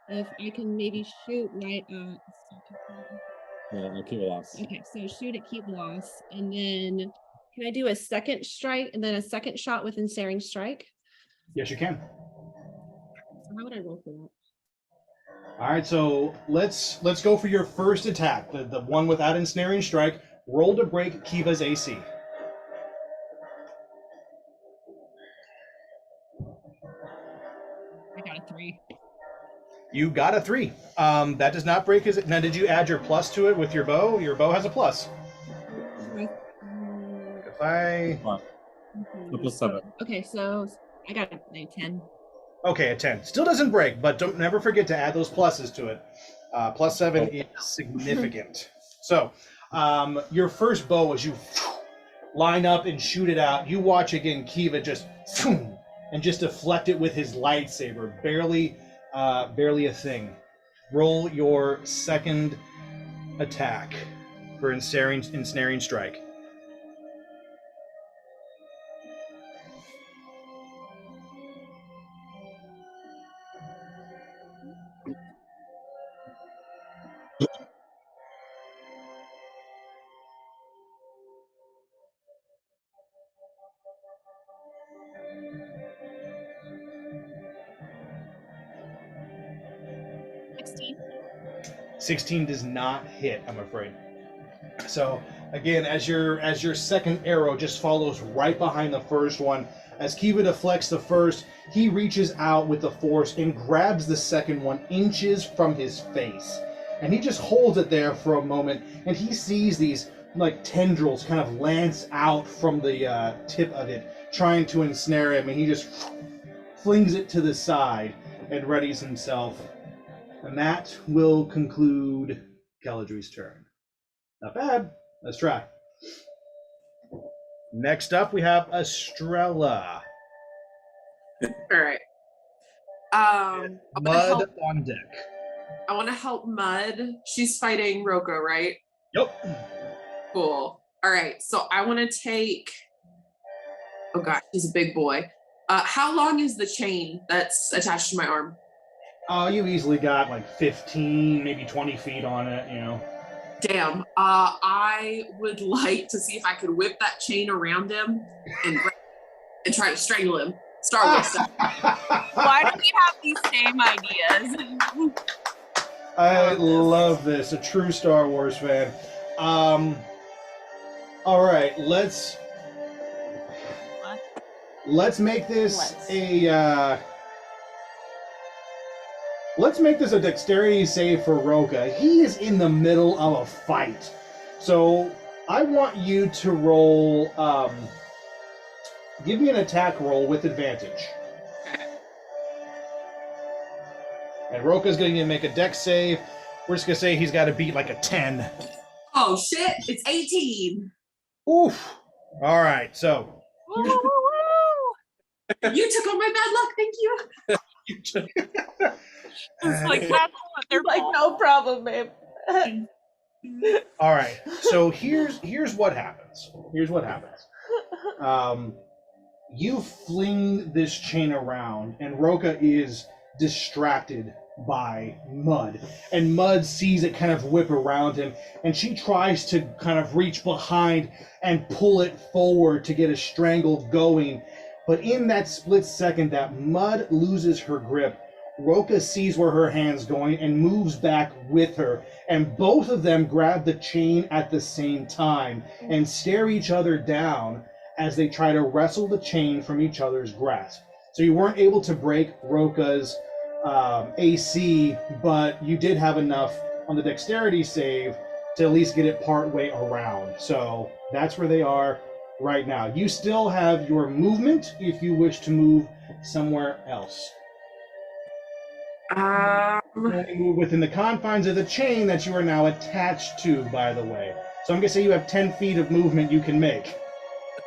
if I can maybe shoot right at. Yeah, keep a loss. Okay, so shoot at keep loss, and then can I do a second strike and then a second shot with ensnaring strike? Yes, you can. So how would I roll for that? All right, so let's go for your first attack, the one without ensnaring strike. Roll to break Kiva's AC. I got a 3. You got a 3. That does not break his. Now, did you add your plus to it with your bow? Your bow has a plus. If I. Plus 7. Okay, so I got a 10. Okay, a 10. Still doesn't break, but don't never forget to add those pluses to it. Plus 7 is significant. So, your first bow, as you line up and shoot it out, you watch again Kiva just and just deflect it with his lightsaber. Barely a thing. Roll your second attack for ensnaring strike. $16. 16 does not hit, I'm afraid. So again, as your second arrow just follows right behind the first one, as Kiva deflects the first, he reaches out with the force and grabs the second one inches from his face. And he just holds it there for a moment, and he sees these like tendrils kind of lance out from the tip of it, trying to ensnare him, and he just flings it to the side and readies himself. And that will conclude Keladri's turn. Not bad. Let's try. Next up, we have Estrella. All right. Mud on deck. I want to help Mud. She's fighting Roko, right? Yep. Cool. All right. So I want to take. Oh gosh, he's a big boy. How long is the chain that's attached to my arm? You easily got like 15, maybe 20 feet on it, you know. Damn. I would like to see if I could whip that chain around him and try to strangle him. Star Wars stuff. Why do we have these same ideas? I love this. A true Star Wars fan. All right, let's make this Let's. let's make this a dexterity save for Roka. He is in the middle of a fight, so I want you to roll. Give me an attack roll with advantage. And Roka's going to make a dex save. We're just going to say he's got to beat like a 10. Oh shit! It's 18. Oof. All right, so Woo, woo, woo, woo. You took on my bad luck. Thank you. It's like that's what they're Like, no problem, babe. all right, so here's what happens. Here's what happens. You fling this chain around, and Roka is distracted by Mud. And Mud sees it kind of whip around him, and she tries to kind of reach behind and pull it forward to get a strangle going. But in that split second that Mud loses her grip, Roka sees where her hand's going and moves back with her. And both of them grab the chain at the same time and stare each other down as they try to wrestle the chain from each other's grasp. So you weren't able to break Roka's AC, but you did have enough on the dexterity save to at least get it part way around. So that's where they are right now. You still have your movement if you wish to move somewhere else. You only move within the confines of the chain that you are now attached to, by the way. So I'm going to say you have 10 feet of movement you can make.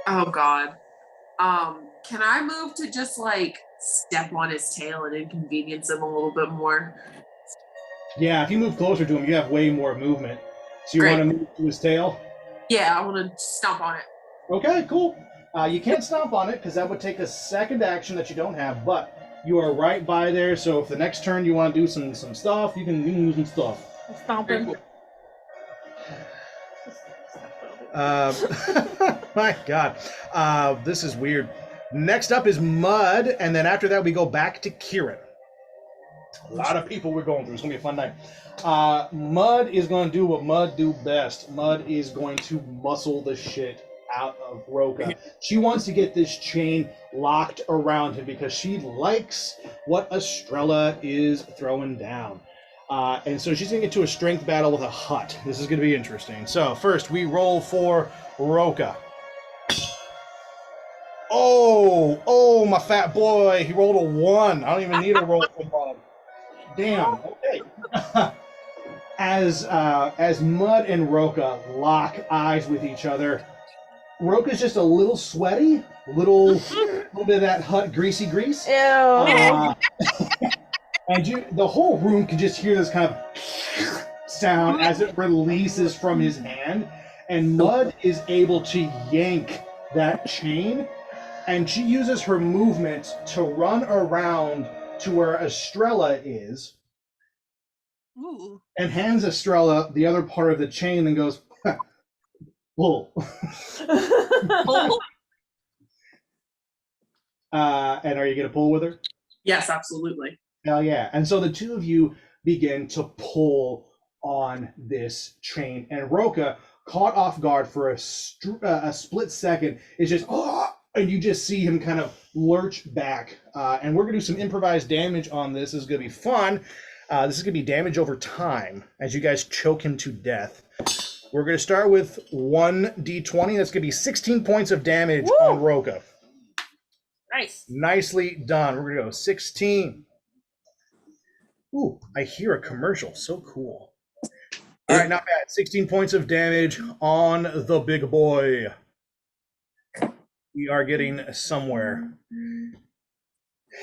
Oh God. Can I move to just like step on his tail and inconvenience him a little bit more? Yeah, if you move closer to him, you have way more movement. So you Great. want to move to his tail? Yeah, I want to stomp on it. Okay, cool. You can't stomp on it because that would take a second action that you don't have, but you are right by there. So if the next turn you want to do some stuff, you can do some stuff. Stomping. My God, this is weird. Next up is Mud, and then after that we go back to Kieran. A lot of people we're going through. It's gonna be a fun night. Mud is going to do what Mud do best. Mud is going to muscle the shit out of Roka. She wants to get this chain locked around him because she likes what Estrella is throwing down. And so she's going to get to a strength battle with a hut. This is going to be interesting. So first we roll for Roka. Oh, my fat boy. He rolled a 1. I don't even need a roll for Mud. Damn. Okay. As Mud and Roka lock eyes with each other, Roka's just a little sweaty, little bit of that hut greasy grease. Ew. And the whole room can just hear this kind of sound as it releases from his hand, and Mud is able to yank that chain, and she uses her movement to run around to where Estrella is. Ooh. And hands Estrella the other part of the chain and goes, pull. And are you going to pull with her? Yes, absolutely. Hell yeah. And so the two of you begin to pull on this chain. And Roka, caught off guard for a split second, is just, and you just see him kind of lurch back. And we're going to do some improvised damage on this. This is going to be fun. This is going to be damage over time as you guys choke him to death. We're going to start with 1d20. That's going to be 16 points of damage on Roka. Nice. Nicely done. We're going to go 16. Ooh, I hear a commercial. So cool. All right, not bad. 16 points of damage on the big boy. We are getting somewhere.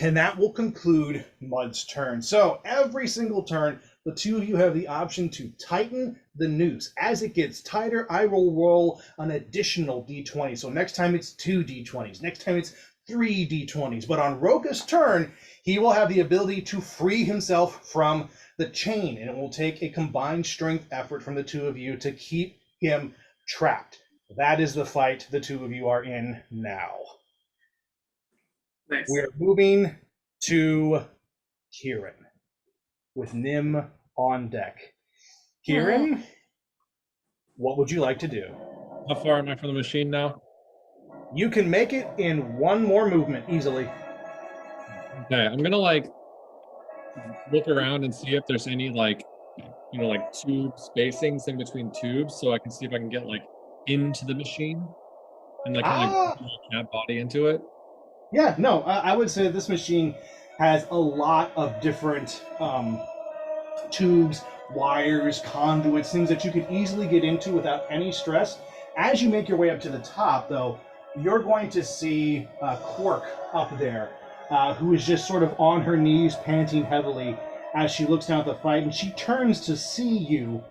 And that will conclude Mud's turn. So every single turn, the two of you have the option to tighten the noose. As it gets tighter, I will roll an additional d20. So next time it's 2 d20s. Next time it's 3 d20s. But on Roka's turn, he will have the ability to free himself from the chain. And it will take a combined strength effort from the two of you to keep him trapped. That is the fight the two of you are in now. Nice. We are moving to Kieran with Nim on deck. Kieran, what would you like to do? How far am I from the machine now? You can make it in one more movement easily. Okay, I'm gonna like look around and see if there's any like, like tube spacings in between tubes, so I can see if I can get like into the machine and like kind of Ah, get my cat body into it. yeah, no, I would say this machine has a lot of different tubes, wires, conduits, things that you could easily get into without any stress. As you make your way up to the top, though, you're going to see Quark up there, who is just sort of on her knees, panting heavily as she looks down at the fight, and she turns to see you,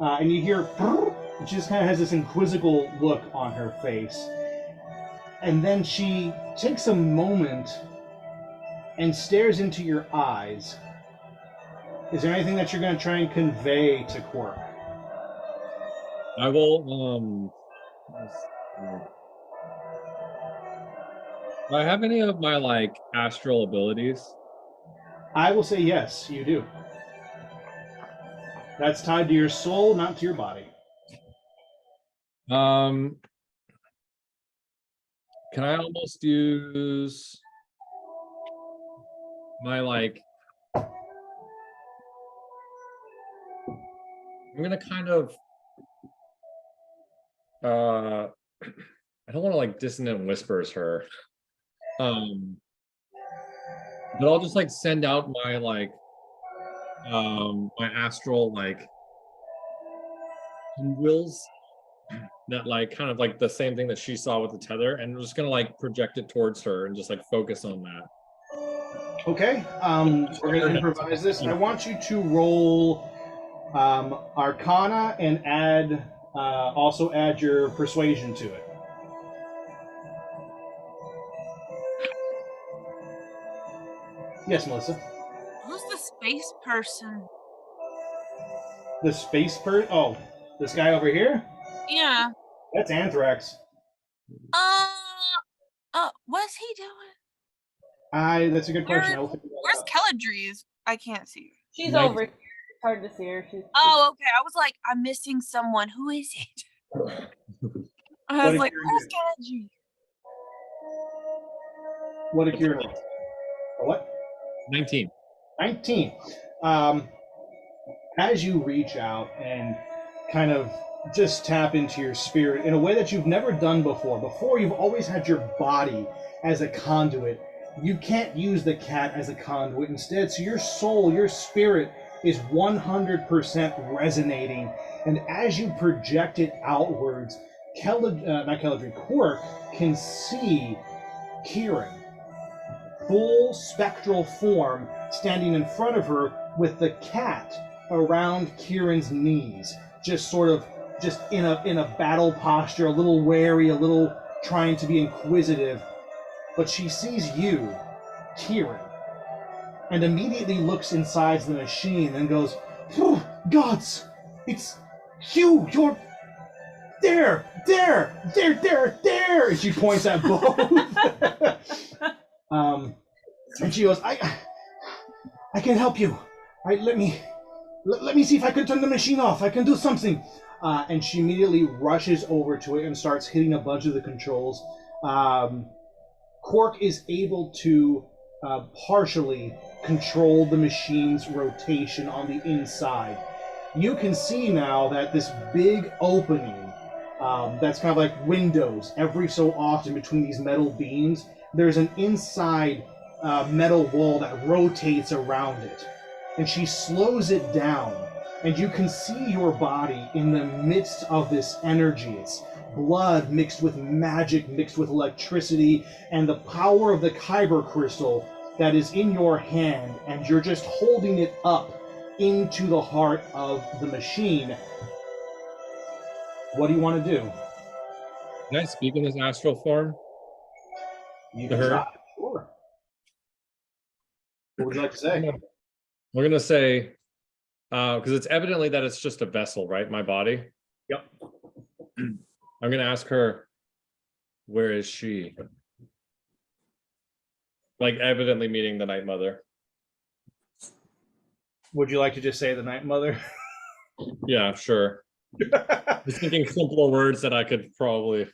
and you hear, and she just kind of has this inquisitive look on her face. And then she takes a moment and stares into your eyes. Is there anything that you're going to try and convey to Quark? I will let's see. Do I have any of my like astral abilities? I will say yes, you do. That's tied to your soul, not to your body. Can I almost use my like I'm gonna kind of I don't want to like dissonant whispers her. But I'll just like send out my like my astral like wills that like kind of like the same thing that she saw with the tether, and I'm just gonna like project it towards her and just like focus on that. Okay, we're going to improvise this. I want you to roll Arcana and add also add your persuasion to it. Yes, Melissa. Who's the space person? The space Oh, this guy over here? Yeah. That's Anthrax. What's he doing? That's a good question. Where's Kelladries? I can't see her. She's over here. It's hard to see her. Oh, okay. I was like, I'm missing someone. Who is it? I was like, where's Kelladries? What a cure. What? 19. 19. As you reach out and kind of just tap into your spirit in a way that you've never done before. Before, you've always had your body as a conduit. You can't use the cat as a conduit instead. So your soul, your spirit is 100% resonating. And as you project it outwards, Quark can see Kieran, full spectral form, standing in front of her with the cat around Kieran's knees, just sort of just in a battle posture, a little wary, a little trying to be inquisitive. But she sees you, Kieran, and immediately looks inside the machine and goes, "Oh, gods, it's you, you're there. And she points at both. And she goes, I can help you. Let me see if I can turn the machine off. I can do something. And she immediately rushes over to it and starts hitting a bunch of the controls. Quark is able to partially control the machine's rotation on the inside. You can see now that this big opening, that's kind of like windows every so often between these metal beams, there's an inside metal wall that rotates around it. And she slows it down, and you can see your body in the midst of this energy. It's blood mixed with magic, mixed with electricity, and the power of the kyber crystal that is in your hand, and you're just holding it up into the heart of the machine. What do you want to do? Can I speak in this astral form? You To can her? try. Sure. What would you like to say? We're gonna say, because it's evidently that it's just a vessel, right? My body. Yep. I'm gonna ask her, where is she? Like evidently meaning the Night Mother. Would you like to just say the Night Mother? Yeah, sure. Just thinking simpler words that I could probably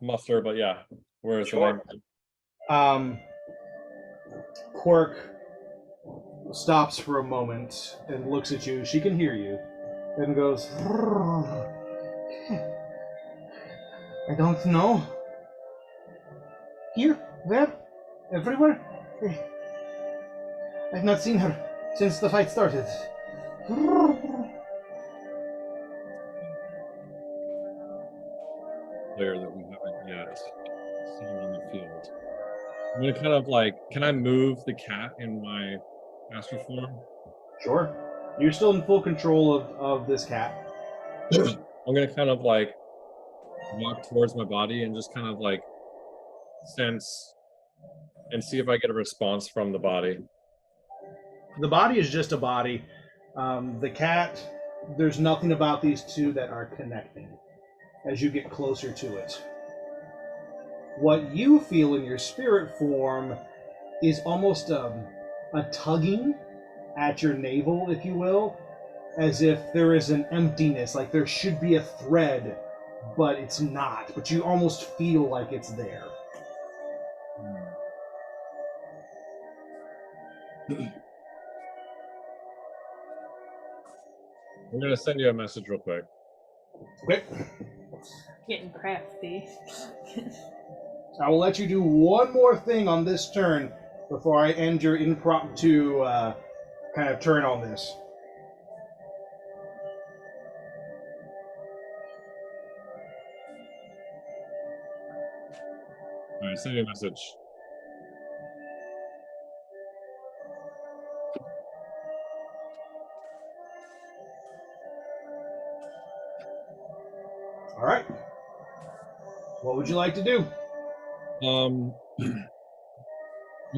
muster, but yeah, where's the Sure. language? Quirk stops for a moment and looks at you. She can hear you, and goes, I don't know. Here, there, everywhere. I've not seen her since the fight started. Player that we haven't yet seen on the field. I'm gonna kind of like, can I move the cat in my astral form? Sure. You're still in full control of this cat. I'm gonna kind of like walk towards my body and just kind of like sense and see if I get a response from the body. The body is just a body. The cat, there's nothing about these two that are connecting as you get closer to it. What you feel in your spirit form is almost a tugging at your navel, if you will, as if there is an emptiness, like there should be a thread, but it's not. But you almost feel like it's there. I'm gonna send you a message real quick. Okay. Getting crafty. I will let you do one more thing on this turn before I end your impromptu kind of turn on this. All right, send you a message. All right. What would you like to do? I'm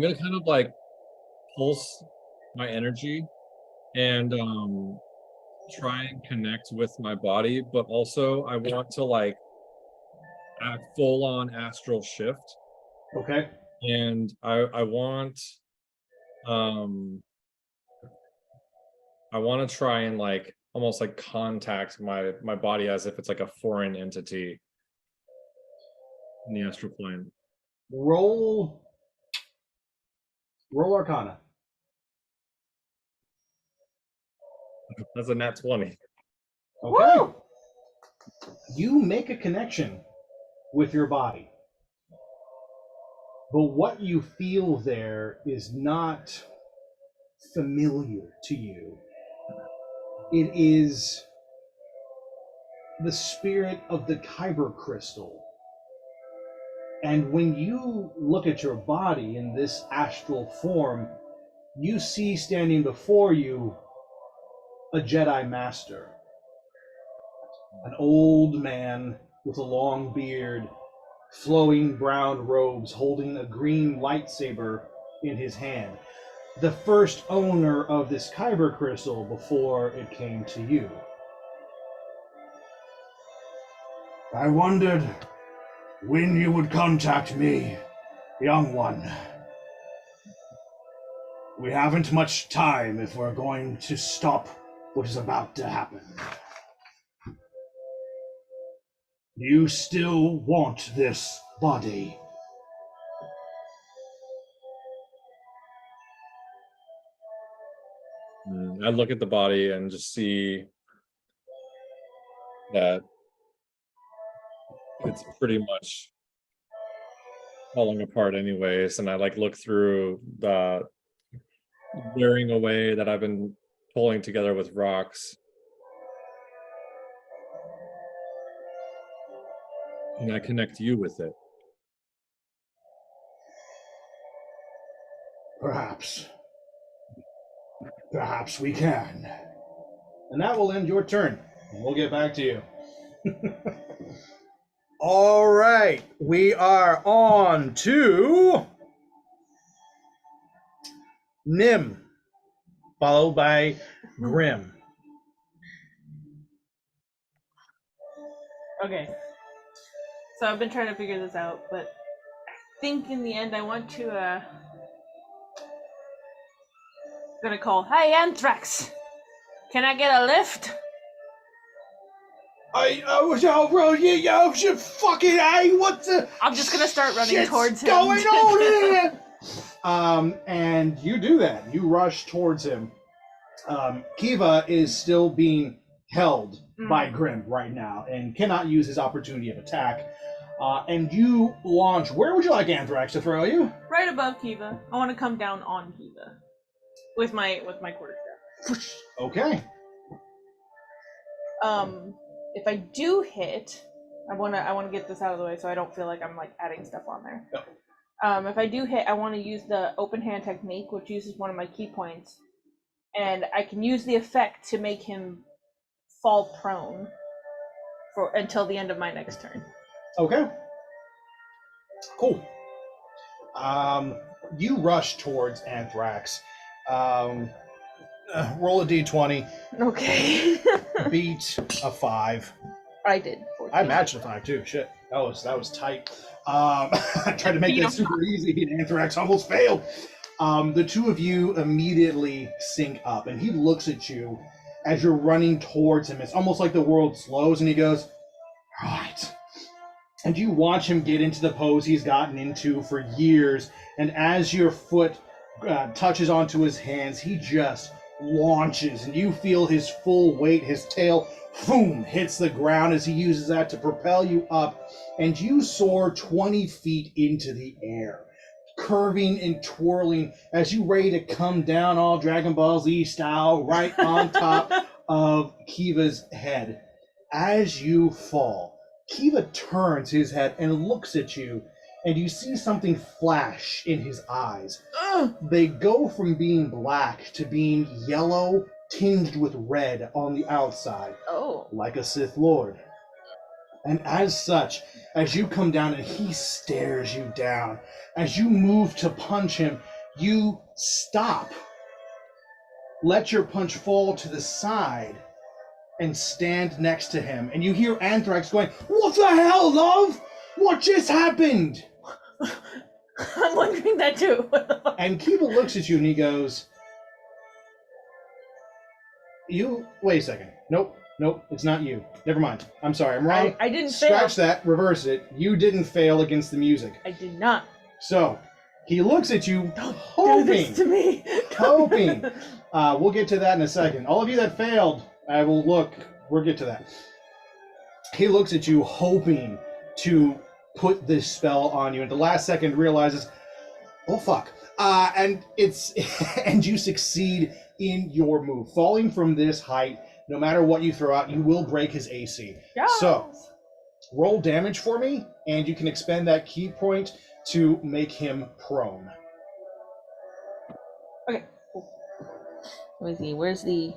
gonna kind of like pulse my energy and try and connect with my body, but also I want to like act full on astral shift. Okay. And I want to try and like almost like contact my body as if it's like a foreign entity in the astral plane. Roll Arcana. That's a nat 20. Okay. Woo! You make a connection with your body. But what you feel there is not familiar to you. It is the spirit of the Kyber crystal. And when you look at your body in this astral form, you see standing before you a Jedi Master. An old man with a long beard, flowing brown robes, holding a green lightsaber in his hand. The first owner of this Kyber crystal before it came to you. I wondered when you would contact me, young one. We haven't much time if we're going to stop what is about to happen. You still want this body? I look at the body and just see that it's pretty much falling apart anyways, and I like look through the wearing away that I've been pulling together with rocks, and I connect you with it. Perhaps we can. And that will end your turn. We'll get back to you. All right, we are on to Nim, followed by Grim. Okay. So I've been trying to figure this out, but I think in the end I want to gonna call, "Hey Anthrax, can I get a lift?" Fucking A, what the? I'm just gonna start running shit's towards him. going on here? And you do that. You rush towards him. Kiva is still being held by Grim right now and cannot use his opportunity of attack. And you launch. Where would you like Anthrax to throw you? Right above Kiva. I want to come down on Kiva with my quarterstaff. Okay. If I do hit, I wanna get this out of the way so I don't feel like I'm like adding stuff on there. No. If I do hit, I want to use the open hand technique, which uses one of my key points, and I can use the effect to make him fall prone until the end of my next turn. Okay. Cool. You rush towards Anthrax. Roll a d20. Okay. Beat a 5. I did. 14. I matched a 5 too. Shit, that was tight. I tried to make that super easy, and Anthrax almost failed. The two of you immediately sync up, and he looks at you as you're running towards him. It's almost like the world slows, and he goes, "Right." And you watch him get into the pose he's gotten into for years, and as your foot touches onto his hands, he just launches, and you feel his full weight, his tail, boom, hits the ground as he uses that to propel you up, and you soar 20 feet into the air, curving and twirling as you ready to come down all Dragon Ball Z style right on top of Kiva's head. As you fall, Kiva turns his head and looks at you, and you see something flash in his eyes. They go from being black to being yellow, tinged with red on the outside. Oh. Like a Sith Lord. And as such, as you come down and he stares you down, as you move to punch him, you stop. Let your punch fall to the side and stand next to him. And you hear Anthrax going, "What the hell, love? What just happened?" I'm wondering that too. And Kiva looks at you and he goes, wait a second. Nope, it's not you. Never mind. I'm sorry, I'm wrong. I didn't Scratch fail. that, reverse it. You didn't fail against the music. I did not. So, he looks at you, Do this to me. hoping. We'll get to that in a second. All of you that failed, we'll get to that. He looks at you, hoping to put this spell on you, and at the last second realizes, oh fuck. And and you succeed in your move. Falling from this height, no matter what you throw out, you will break his AC. Yes. So, roll damage for me, and you can expend that key point to make him prone. Okay, cool. Let me see, where's the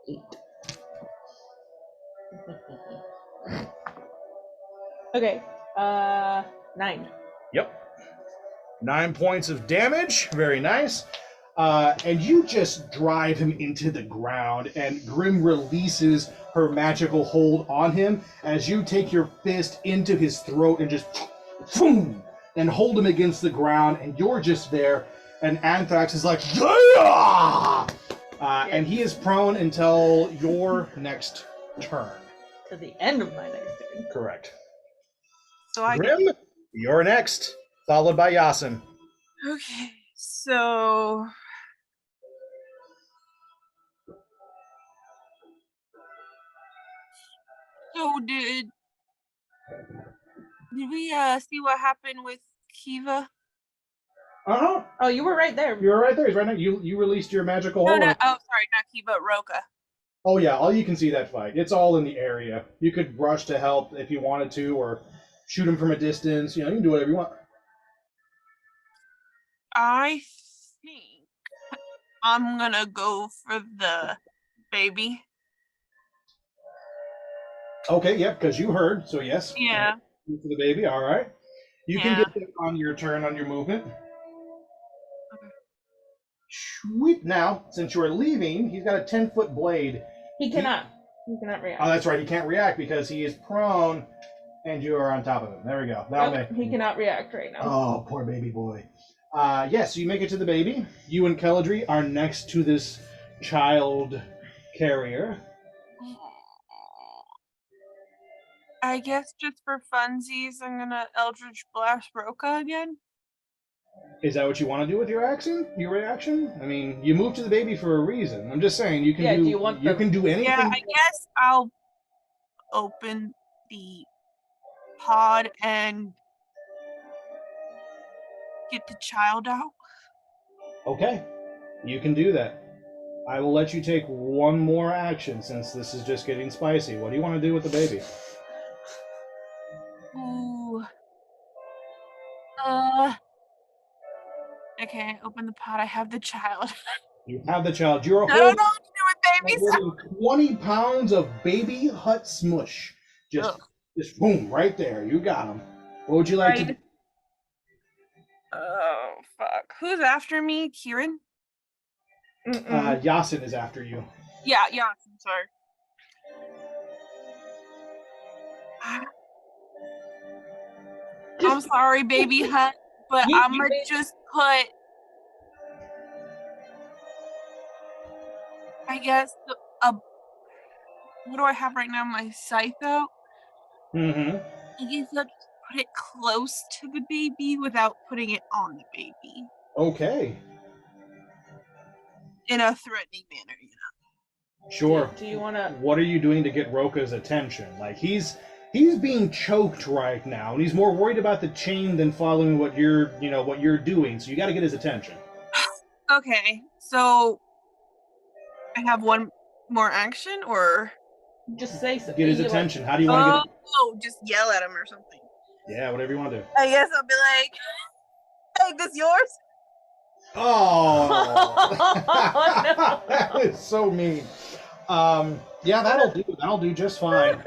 8? Okay, 9. Yep. 9 points of damage. Very nice. And you just drive him into the ground, and Grim releases her magical hold on him as you take your fist into his throat and just boom, and hold him against the ground, and you're just there, and Anthrax is like, yeah! And he is prone until your next turn. To the end of my next turn. Correct. So I Grim, you're next, followed by Yasin. Okay, so did we see what happened with Kiva? Uh-huh. Oh, you were right there. You're right there. He's right now. You released your magical No, hold. no. Oh, sorry, not Kiva. Roka. Oh yeah, all you can see that fight. It's all in the area. You could rush to help if you wanted to, or shoot him from a distance. You can do whatever you want. I think I'm gonna go for the baby. Okay, yep, because you heard, so yes. Yeah. For the baby, all right. You can Yeah. get that on your turn on your movement. Okay. Sweet. Now, since you're leaving, he's got a 10-foot blade. He cannot react. Oh, that's right. He can't react because he is prone, and you are on top of him. There we go. That'll Nope, make. he cannot react right now. Oh, poor baby boy. Yes, you make it to the baby. You and Keldry are next to this child carrier. I guess just for funsies, I'm gonna Eldritch Blast Roka again. Is that what you want to do with your action? Your reaction? I mean, you moved to the baby for a reason. I'm just saying you can Yeah, do do you want you the- can do anything. Yeah, I guess I'll open the pod and get the child out. Okay, you can do that. I will let you take one more action since this is just getting spicy. What do you want to do with the baby? Ooh. Okay, open the pod. I have the child. You have the child. You're I don't holding, know what to do with babies. holding 20 pounds of baby hut smush. Ugh. Just boom, right there. You got him. What would you like to do? Oh, fuck. Who's after me? Kieran? Yasin is after you. Yeah, I'm sorry. I'm sorry, baby hut, but I'm gonna just put, I guess, what do I have right now? My scythe out? Mm-hmm. I guess I'll just put it close to the baby without putting it on the baby. Okay. In a threatening manner, you know. Sure. Do you want to? What are you doing to get Roka's attention? Like he's being choked right now, and he's more worried about the chain than following what you're doing. So you got to get his attention. Okay, so I have one more action, or Just say so. Get his attention. How do you want to get? just yell at him or something. Yeah, whatever you want to do. I guess I'll be like, "Hey, this yours?" Oh, no. that is so mean. Yeah, that'll do. That'll do just fine.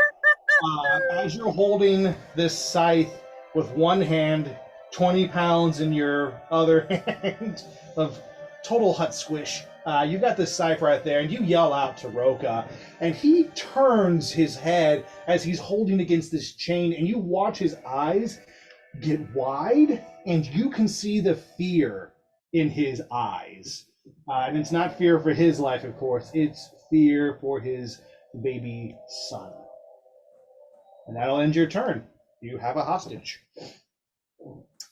As you're holding this scythe with one hand, 20 pounds in your other hand of total hut squish, you got this scythe right there, and you yell out to Roka, and he turns his head as he's holding against this chain, and you watch his eyes get wide, and you can see the fear in his eyes. And it's not fear for his life, of course, it's fear for his baby son. And that'll end your turn. You have a hostage.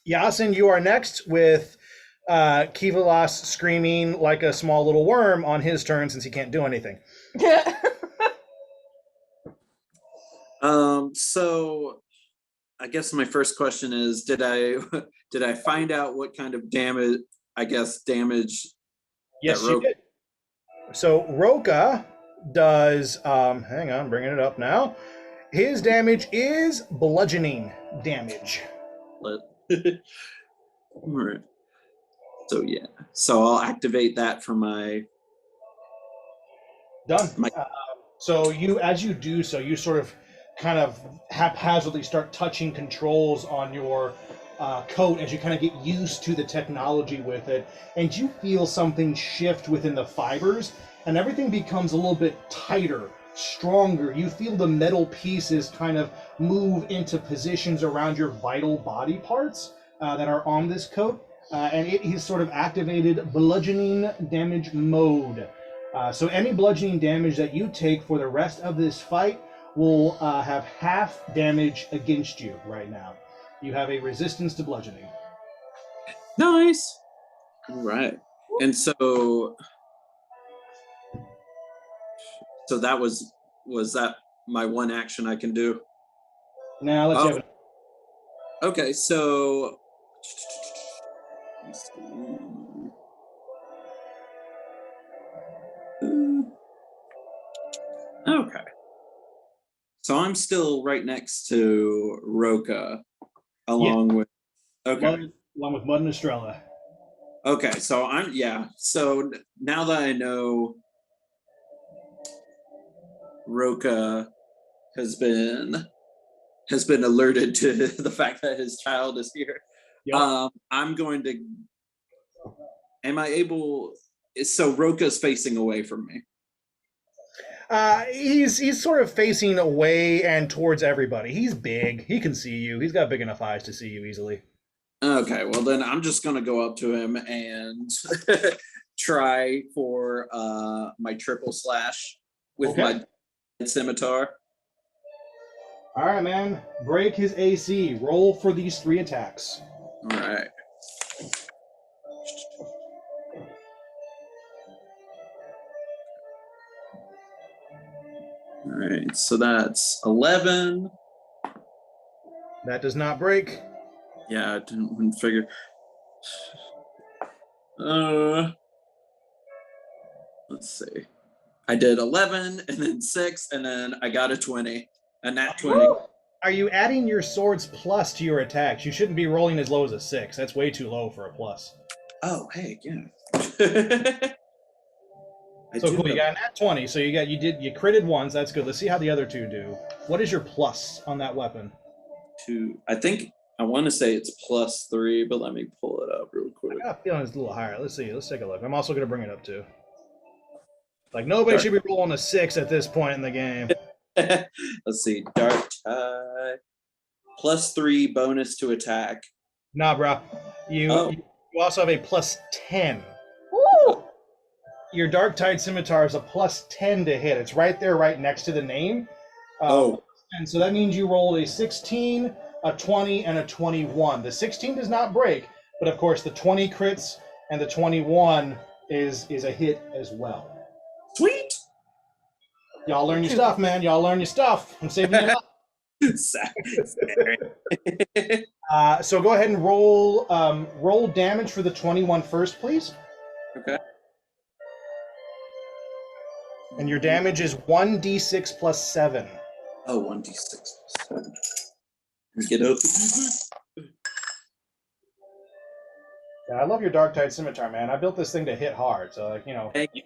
Yasin, you are next with Kivalas screaming like a small little worm on his turn since he can't do anything. So I guess my first question is, did I find out what kind of damage Yes, that you did. So Roka does, hang on, bringing it up now. His damage is bludgeoning damage. All right. So yeah. So I'll activate that for my Done. So as you do so, you sort of kind of haphazardly start touching controls on your coat as you kind of get used to the technology with it, and you feel something shift within the fibers, and everything becomes a little bit tighter, stronger. You feel the metal pieces kind of move into positions around your vital body parts that are on this coat, and it is sort of activated bludgeoning damage mode. So any bludgeoning damage that you take for the rest of this fight will have half damage against you right now. You have a resistance to bludgeoning. Nice. All right. And so that was that my one action I can do? Now let's have it. Okay, so okay. So I'm still right next to Roka, along with Along with Mud and Estrella. Okay, so So now that I know Roka has been alerted to the fact that his child is here, Yep. I'm going to. Am I able? So Roka's facing away from me. He's sort of facing away and towards everybody. He's big. He can see you. He's got big enough eyes to see you easily. Okay, well then I'm just gonna go up to him and try for my triple slash with my scimitar. All right, man. Break his AC. Roll for these 3 attacks. All right. All right, so that's 11. That does not break. Yeah, I didn't figure. Let's see. I did 11 and then 6, and then I got a 20. A nat 20. Are you adding your sword's plus to your attacks? You shouldn't be rolling as low as a 6. That's way too low for a plus. Oh, hey, yeah. So cool, you got a nat 20, so you critted once, that's good. Let's see how the other 2 do. What is your plus on that weapon? I think I want to say it's +3, but let me pull it up real quick. I got a feeling it's a little higher. Let's see. Let's take a look. I'm also going to bring it up too. Like nobody should be rolling a 6 at this point in the game. Let's see. Dark Tide. +3 bonus to attack. Nah, bro. You also have a +10. Woo! Your Dark Tide Scimitar is a +10 to hit. It's right there, right next to the name. And so that means you rolled a 16, a 20, and a 21. The 16 does not break, but of course the 20 crits and the 21 is a hit as well. Sweet. Y'all learn your stuff, man. Y'all learn your stuff. I'm saving you up. So go ahead and roll damage for the 21 first, please. Okay. And your damage is 1d6 plus 7. Oh, 1d6 plus 7. Let me get up. Yeah, I love your Dark Tide Scimitar, man. I built this thing to hit hard, so Thank you.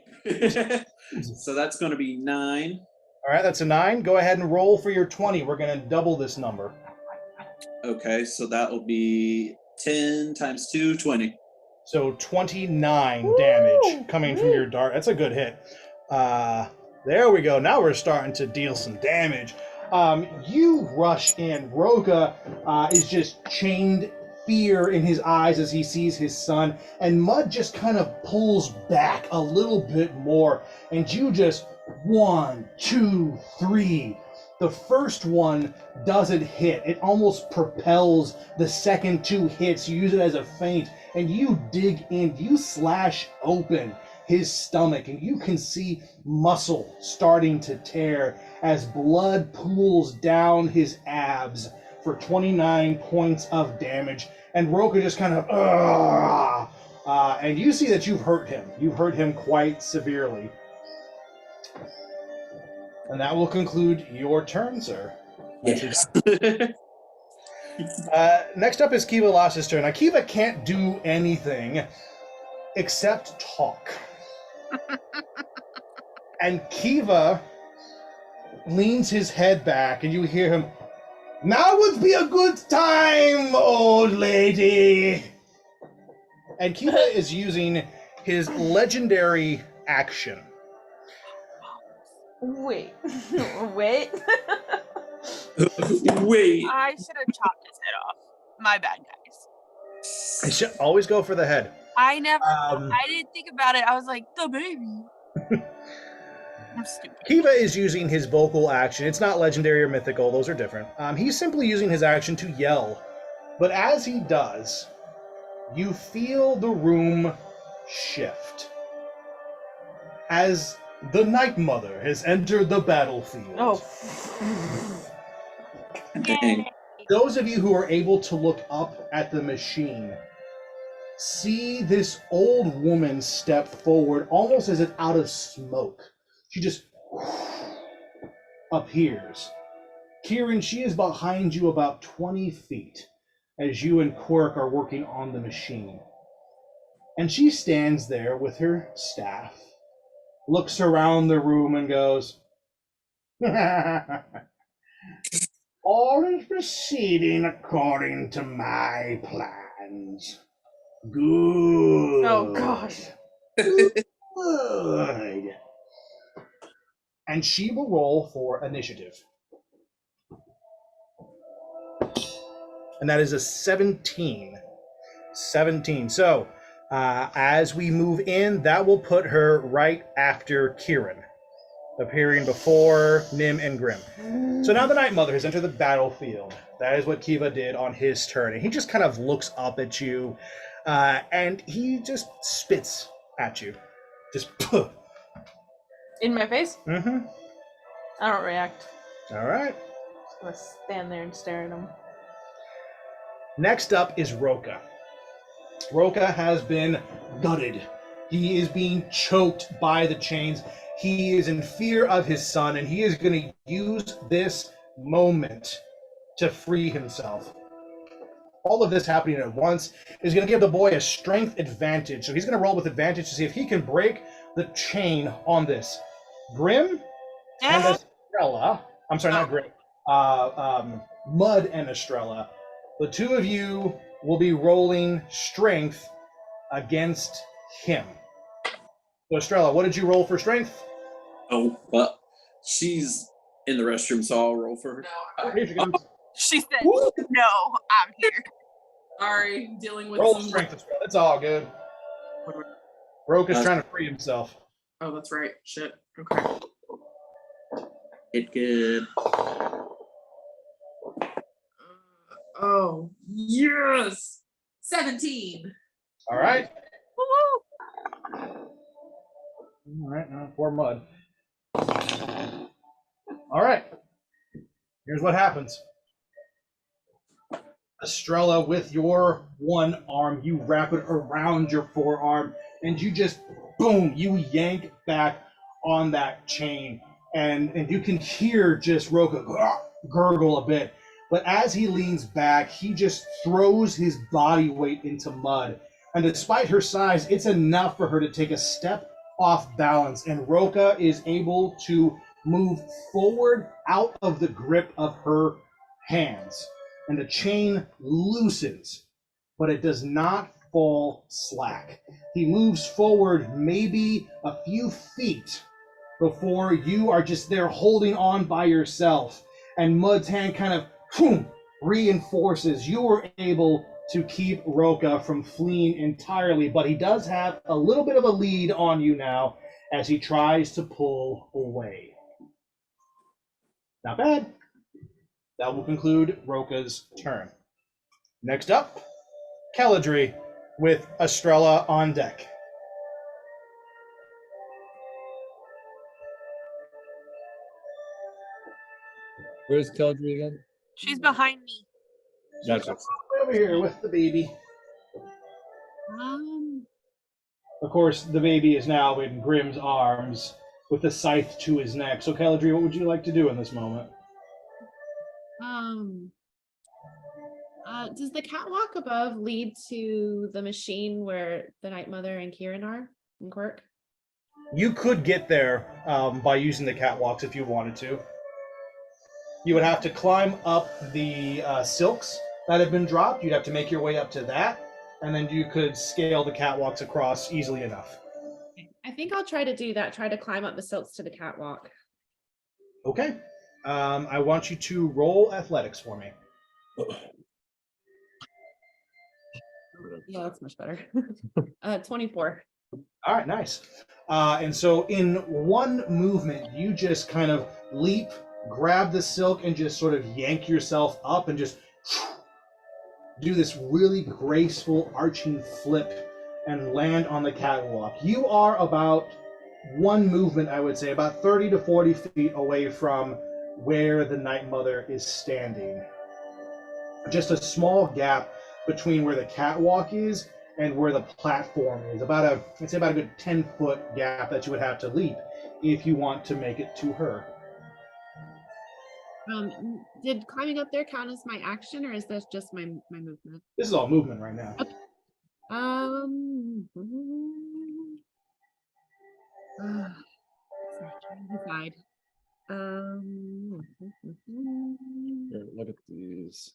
So that's going to be 9. All right, that's a 9. Go ahead and roll for your 20. We're going to double this number. Okay, so that will be 10 times 2, 20. So 29 damage coming from your dart. That's a good hit. There we go. Now we're starting to deal some damage. You rush in. Roga is just chained, fear in his eyes as he sees his son, and Mud just kind of pulls back a little bit more, and you just 1, 2, 3. The first one doesn't hit. It almost propels the second 2 hits. You use it as a feint, and you dig in. You slash open his stomach, and you can see muscle starting to tear as blood pools down his abs for 29 points of damage. And Roka just kind of, and you see that you've hurt him. You've hurt him quite severely. And that will conclude your turn, sir. Yes. Next up is Kiva Las's turn. Now, Kiva can't do anything except talk. And Kiva leans his head back, and you hear him, "Now would be a good time, old lady." And Kiva is using his legendary action. Wait. Wait. I should have chopped his head off. My bad, guys. I should always go for the head. I didn't think about it. I was like, the baby. I'm stupid. Kiva is using his vocal action. It's not legendary or mythical. Those are different. He's simply using his action to yell. But as he does, you feel the room shift. As the Night Mother has entered the battlefield. Oh. Dang. Those of you who are able to look up at the machine see this old woman step forward almost as if out of smoke. She just appears. Kieran, she is behind you about 20 feet as you and Quirk are working on the machine. And she stands there with her staff, looks around the room and goes, "All is proceeding according to my plans. Good." Oh, gosh. Good. And she will roll for initiative. And that is a 17. 17. So, as we move in, that will put her right after Kieran. appearing before Nim and Grim. So now the Night Mother has entered the battlefield. That is what Kiva did on his turn. And he just kind of looks up at you, and he just spits at you. Just puh. In my face? Mm-hmm. I don't react. All right. I'm gonna stand there and stare at him. Next up is Roka. Roka has been gutted. He is being choked by the chains. He is in fear of his son, and he is going to use this moment to free himself. All of this happening at once is going to give the boy a strength advantage. So he's going to roll with advantage to see if he can break the chain on this. Grim and Estrella. I'm sorry, not Grim. Mud and Estrella. The two of you will be rolling strength against him. So Estrella, what did you roll for strength? Oh, well, she's in the restroom, so I'll roll for her. No, Here she comes. She said, Woo! "No, I'm here." sorry, dealing with Roll some. strength, Estrella. It's all good. Roka's trying to free himself. Oh, that's right. Shit. Okay. It good. Oh, yes! 17. All right. Woo-woo. All right, now pour mud. All right. Here's what happens. Estrella, with your one arm, you wrap it around your forearm, and you just, boom, you yank back on that chain. And you can hear just Roka gurgle a bit. But as he leans back, he just throws his body weight into mud. And despite her size, it's enough for her to take a step off balance. And Roka is able to move forward out of the grip of her hands. And the chain loosens, but it does not fall slack. He moves forward maybe a few feet before you are just there holding on by yourself. And Mud's hand kind of reinforces. You were able to keep Roka from fleeing entirely, but he does have a little bit of a lead on you now as he tries to pull away. Not bad. That will conclude Roka's turn. Next up, Caladri with Estrella on deck. Where's Keldry again? She's behind me. Gotcha. Over here with the baby. Um, Of course, the baby is now in Grim's arms with the scythe to his neck. So, Caladri, what would you like to do in this moment? um, does the catwalk above lead to the machine where the Night Mother and Kieran are in Quirk? You could get there by using the catwalks if you wanted to. You would have to climb up the silks that have been dropped. You'd have to make your way up to that, and then you could scale the catwalks across easily enough. I think I'll try to do that, try to climb up the silks to the catwalk. Okay. I want you to roll athletics for me. Yeah, that's much better. 24. All right, nice. And so in one movement, you just kind of leap, grab the silk, and just sort of yank yourself up and just do this really graceful arching flip and land on the catwalk. You are about one movement, I would say, about 30 to 40 feet away from where the Night Mother is standing. Just a small gap between where the catwalk is and where the platform is. I'd say about a good 10-foot gap that you would have to leap if you want to make it to her. Did climbing up there count as my action, or is this just my movement? This is all movement right now. Okay. Sorry, trying to decide. Here, look at these.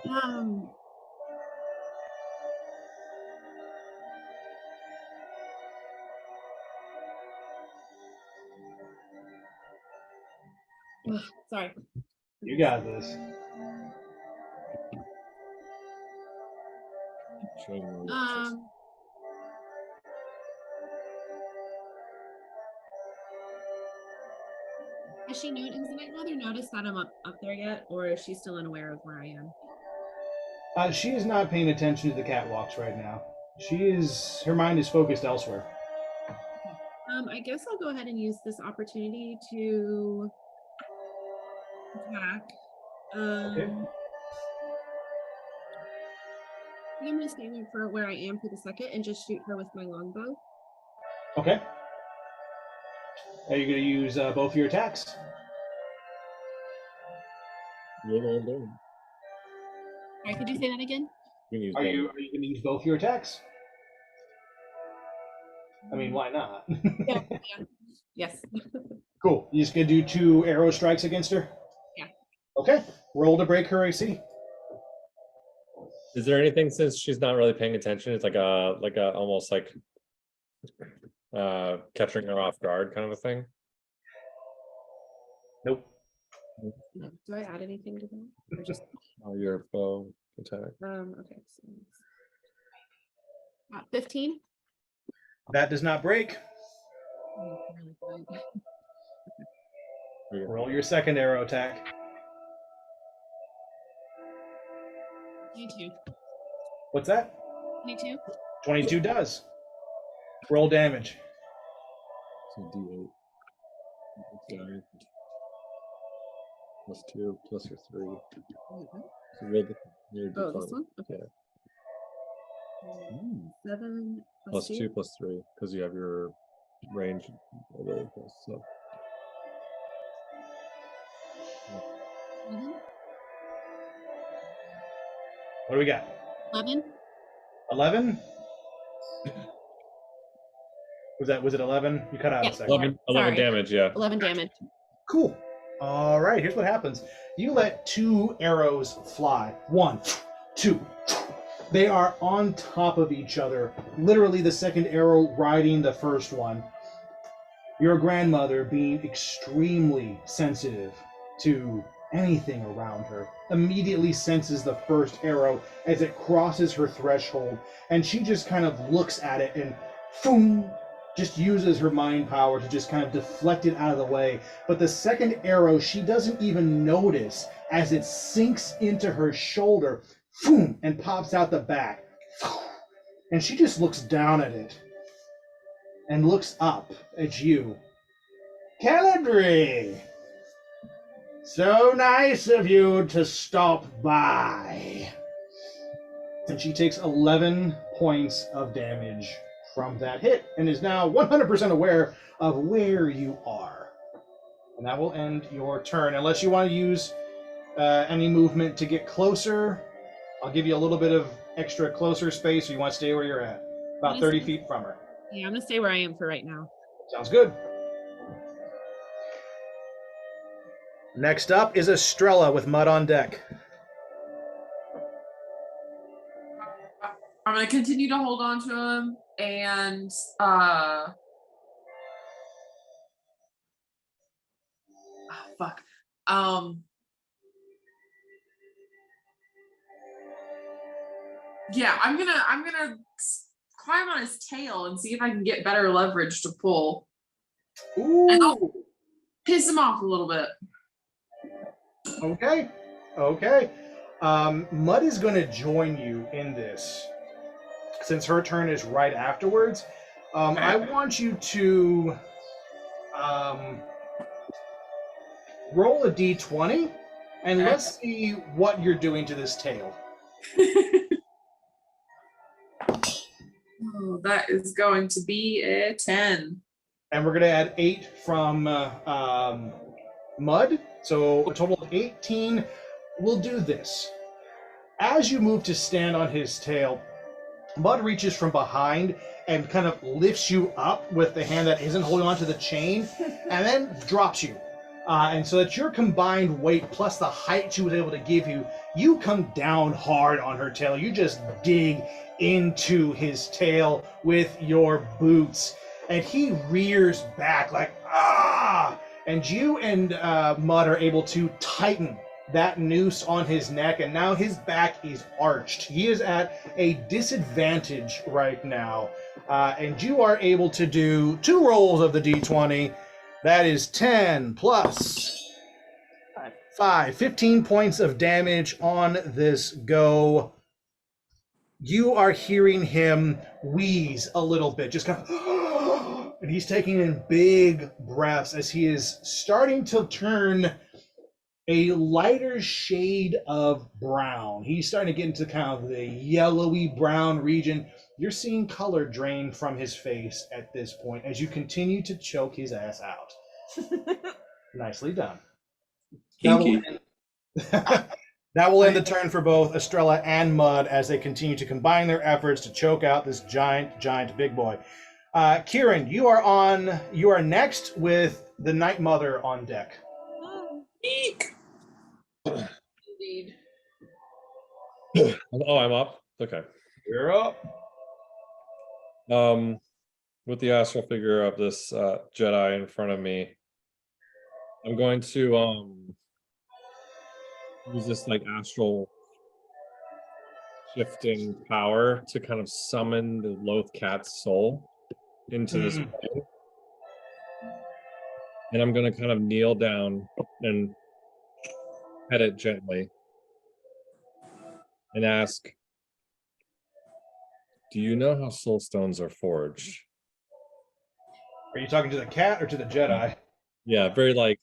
Um, Sorry. You got this. Has my mother noticed that I'm up there yet, or is she still unaware of where I am? She is not paying attention to the catwalks right now. Her mind is focused elsewhere. I guess I'll go ahead and use this opportunity to attack. Okay. I'm gonna stay for where I am for the second and just shoot her with my longbow. Okay. Are you going to use both of your attacks? Sorry, could you say that again? Are you going to use both your attacks? I mean, why not? Yeah. Yes. Cool. You just going to do 2 arrow strikes against her? Yeah. Okay. Roll to break her AC. Is there anything, since she's not really paying attention, it's like a almost like catching her off guard kind of a thing? Nope. No. Do I add anything to that? Or just Your bow attack. okay. So 15. That does not break. Roll your second arrow attack. 22. What's that? 22. 22 does. Roll damage. So D8. Okay. +2 plus your 3. So roll your Oh, D20. this one? Okay. Yeah. 7 +2 plus 3, because you have your range really close. So What do we got? 11. 11? Was it 11? You cut out a second. 11 damage, yeah. 11 damage. Cool. All right, here's what happens. You let 2 arrows fly. 1, 2. They are on top of each other. Literally the second arrow riding the first one. Your grandmother, being extremely sensitive to anything around her, immediately senses the first arrow as it crosses her threshold, and she just kind of looks at it and boom, just uses her mind power to just kind of deflect it out of the way. But the second arrow, she doesn't even notice as it sinks into her shoulder, boom, and pops out the back. And she just looks down at it and looks up at you. Caladri! So nice of you to stop by. And she takes 11 points of damage from that hit and is now 100% aware of where you are. And that will end your turn. Unless you want to use any movement to get closer, I'll give you a little bit of extra closer space, or you want to stay where you're at. About 30 feet from her. Yeah, I'm going to stay where I am for right now. Sounds good. Next up is Estrella with Mud on deck. I'm gonna continue to hold on to him and fuck. Yeah, I'm gonna climb on his tail and see if I can get better leverage to pull. Ooh. And I'll piss him off a little bit. Okay. Mud is going to join you in this, since her turn is right afterwards. I want you to roll a d20, and let's see what you're doing to this tail. Oh, that is going to be a 10. And we're going to add 8 from Mud, so a total of 18. We'll do this. As you move to stand on his tail, Mud reaches from behind and kind of lifts you up with the hand that isn't holding onto the chain, and then drops you. And so that your combined weight plus the height she was able to give you, you come down hard on her tail. You just dig into his tail with your boots, and he rears back like, ah! And you and Mud are able to tighten that noose on his neck, and now his back is arched. He is at a disadvantage right now. And you are able to do 2 rolls of the d20. That is 10 plus 5, 15 points of damage on this go. You are hearing him wheeze a little bit, just kind of, and he's taking in big breaths as he is starting to turn a lighter shade of brown. He's starting to get into kind of the yellowy brown region. You're seeing color drain from his face at this point as you continue to choke his ass out. Nicely done. Kinky. That will end the turn for both Estrella and Mud as they continue to combine their efforts to choke out this giant big boy. Kieran, you are next with the Night Mother on deck. Eek. Indeed. Oh, I'm up. Okay. You're up. With the astral figure of this Jedi in front of me, I'm going to use this like astral shifting power to kind of summon the Loth Cat's soul into this plane. And I'm going to kind of kneel down and pet it gently and ask, do you know how soul stones are forged? Are you talking to the cat or to the Jedi? Yeah, very like,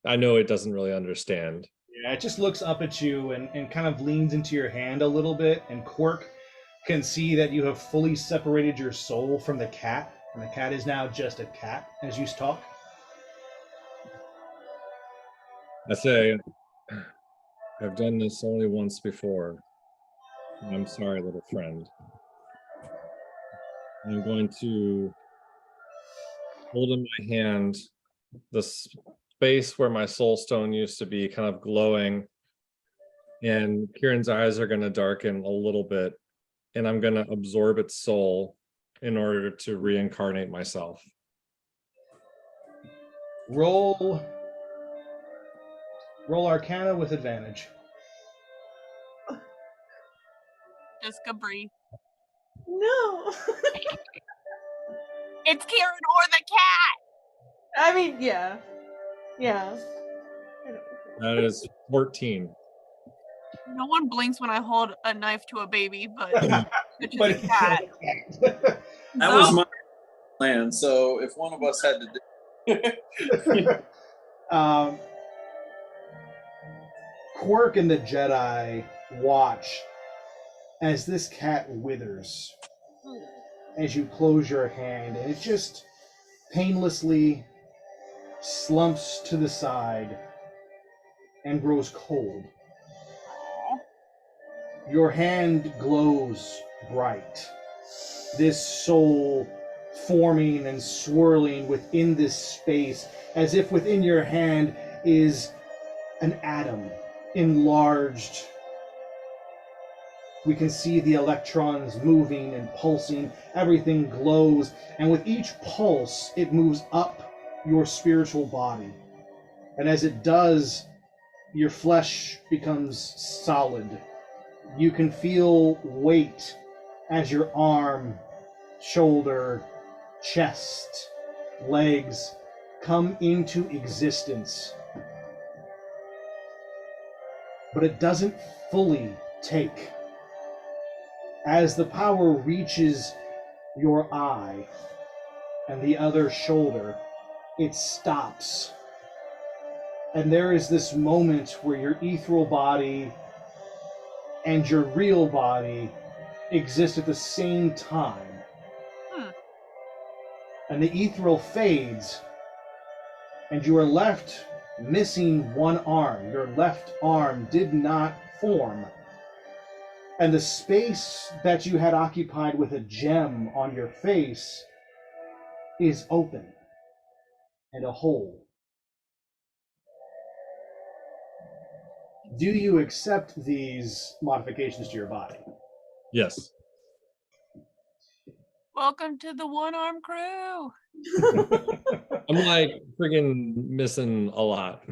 I know it doesn't really understand. Yeah, it just looks up at you and kind of leans into your hand a little bit, and Quirk can see that you have fully separated your soul from the cat, and the cat is now just a cat as you talk. I say, I've done this only once before. And I'm sorry, little friend. I'm going to hold in my hand the space where my soul stone used to be, kind of glowing, and Kieran's eyes are going to darken a little bit, and I'm going to absorb its soul in order to reincarnate myself. Roll Arcana with advantage. Jessica, breathe. No. It's Kieran or the cat. I mean, yeah. Yeah. That is 14. No one blinks when I hold a knife to a baby, but it's But a cat. That was my plan. So if one of us had to do Quirk and the Jedi watch as this cat withers as you close your hand, and it just painlessly slumps to the side and grows cold. Your hand glows bright. This soul forming and swirling within this space, as if within your hand is an atom enlarged. We can see the electrons moving and pulsing. Everything glows, and with each pulse, it moves up your spiritual body. And as it does, your flesh becomes solid. You can feel weight as your arm, shoulder, chest, legs come into existence. But it doesn't fully take. As the power reaches your eye and the other shoulder, it stops. And there is this moment where your ethereal body and your real body exist at the same time. And the ethereal fades, and you are left missing one arm. Your left arm did not form. And the space that you had occupied with a gem on your face is open and a hole. Do you accept these modifications to your body? Yes. Welcome to the one-arm crew. I'm like friggin' missing a lot.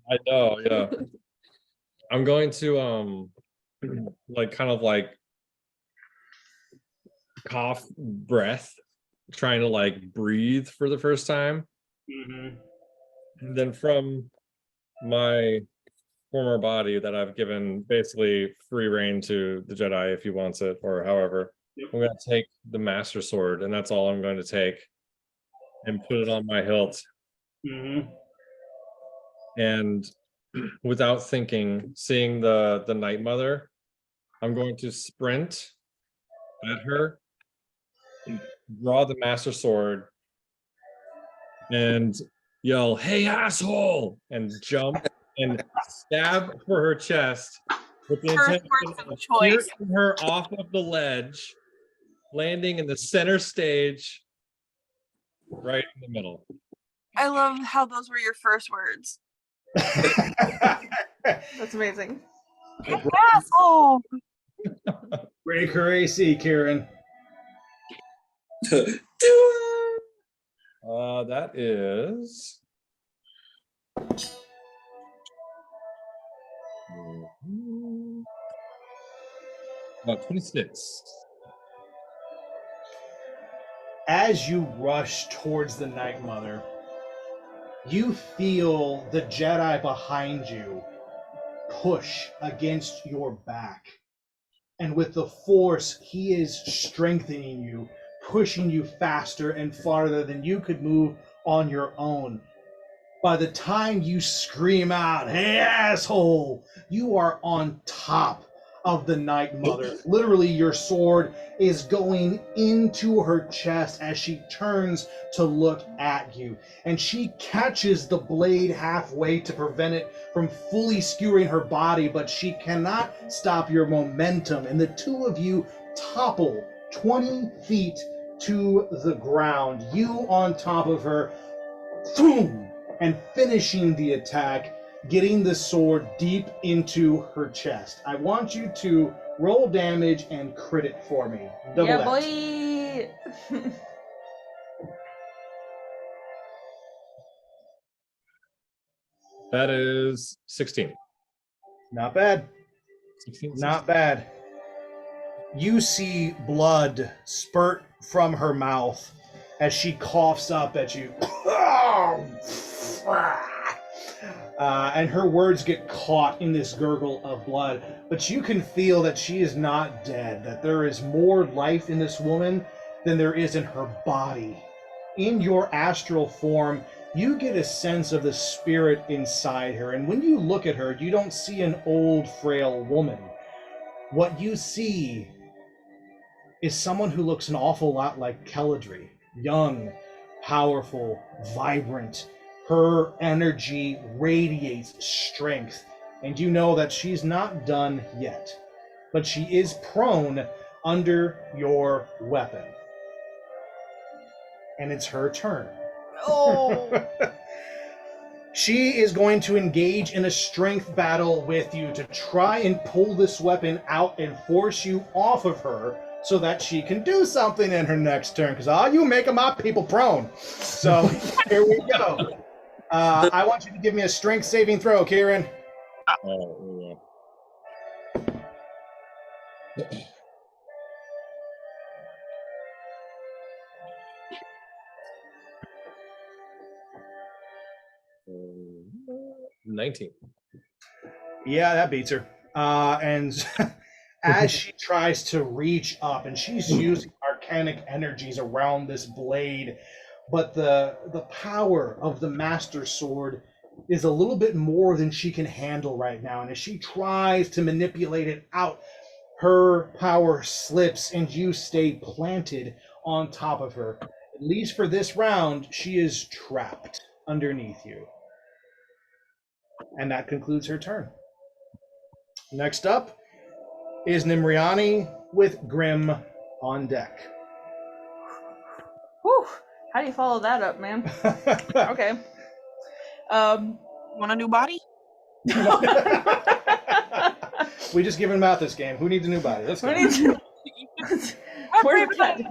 I know, yeah. I'm going to like kind of like cough breath, trying to like breathe for the first time. Mhm. And then from my former body that I've given basically free reign to the Jedi if he wants it, or however, I'm going to take the Master Sword, and that's all I'm going to take, and put it on my hilt. Mhm. And without thinking, seeing the Night Mother, I'm going to sprint at her, draw the Master Sword, and yell, "Hey, asshole!" and jump and stab for her chest with the First intention words of of choice. piercing her off of the ledge, landing in the center stage, right in the middle. I love how those were your first words. That's amazing. Asshole. Break her AC, Kieran. Do it. That is 26. As you rush towards the Night Mother, you feel the Jedi behind you push against your back. And with the Force, he is strengthening you, pushing you faster and farther than you could move on your own. By the time you scream out, "Hey, asshole," you are on top of the Night Mother. Literally, your sword is going into her chest as she turns to look at you. And she catches the blade halfway to prevent it from fully skewering her body, but she cannot stop your momentum. And the two of you topple 20 feet to the ground. You on top of her, boom, and finishing the attack, getting the sword deep into her chest. I want you to roll damage and crit it for me. Double Yeah, that. boy. That is 16. Not bad. 16, Not bad. You see blood spurt from her mouth as she coughs up at you. And her words get caught in this gurgle of blood. But you can feel that she is not dead, that there is more life in this woman than there is in her body. In your astral form, you get a sense of the spirit inside her. And when you look at her, you don't see an old, frail woman. What you see is someone who looks an awful lot like Keladri. Young, powerful, vibrant. Her energy radiates strength, and you know that she's not done yet. But she is prone under your weapon. And it's her turn. Oh. She is going to engage in a strength battle with you to try and pull this weapon out and force you off of her so that she can do something in her next turn, because all you making my people prone. So here we go. I want you to give me a strength saving throw, Kieran. Oh, yeah. 19. Yeah, that beats her. And as she tries to reach up, and she's using arcanic energies around this blade, but the power of the Master Sword is a little bit more than she can handle right now. And as she tries to manipulate it out, her power slips and you stay planted on top of her. At least for this round, she is trapped underneath you. And that concludes her turn. Next up is Nimriani with Grim on deck. Whew. How do you follow that up, man? Okay. Want a new body? We just given him out this game. Who needs a new body? Let's go. Where's the cut?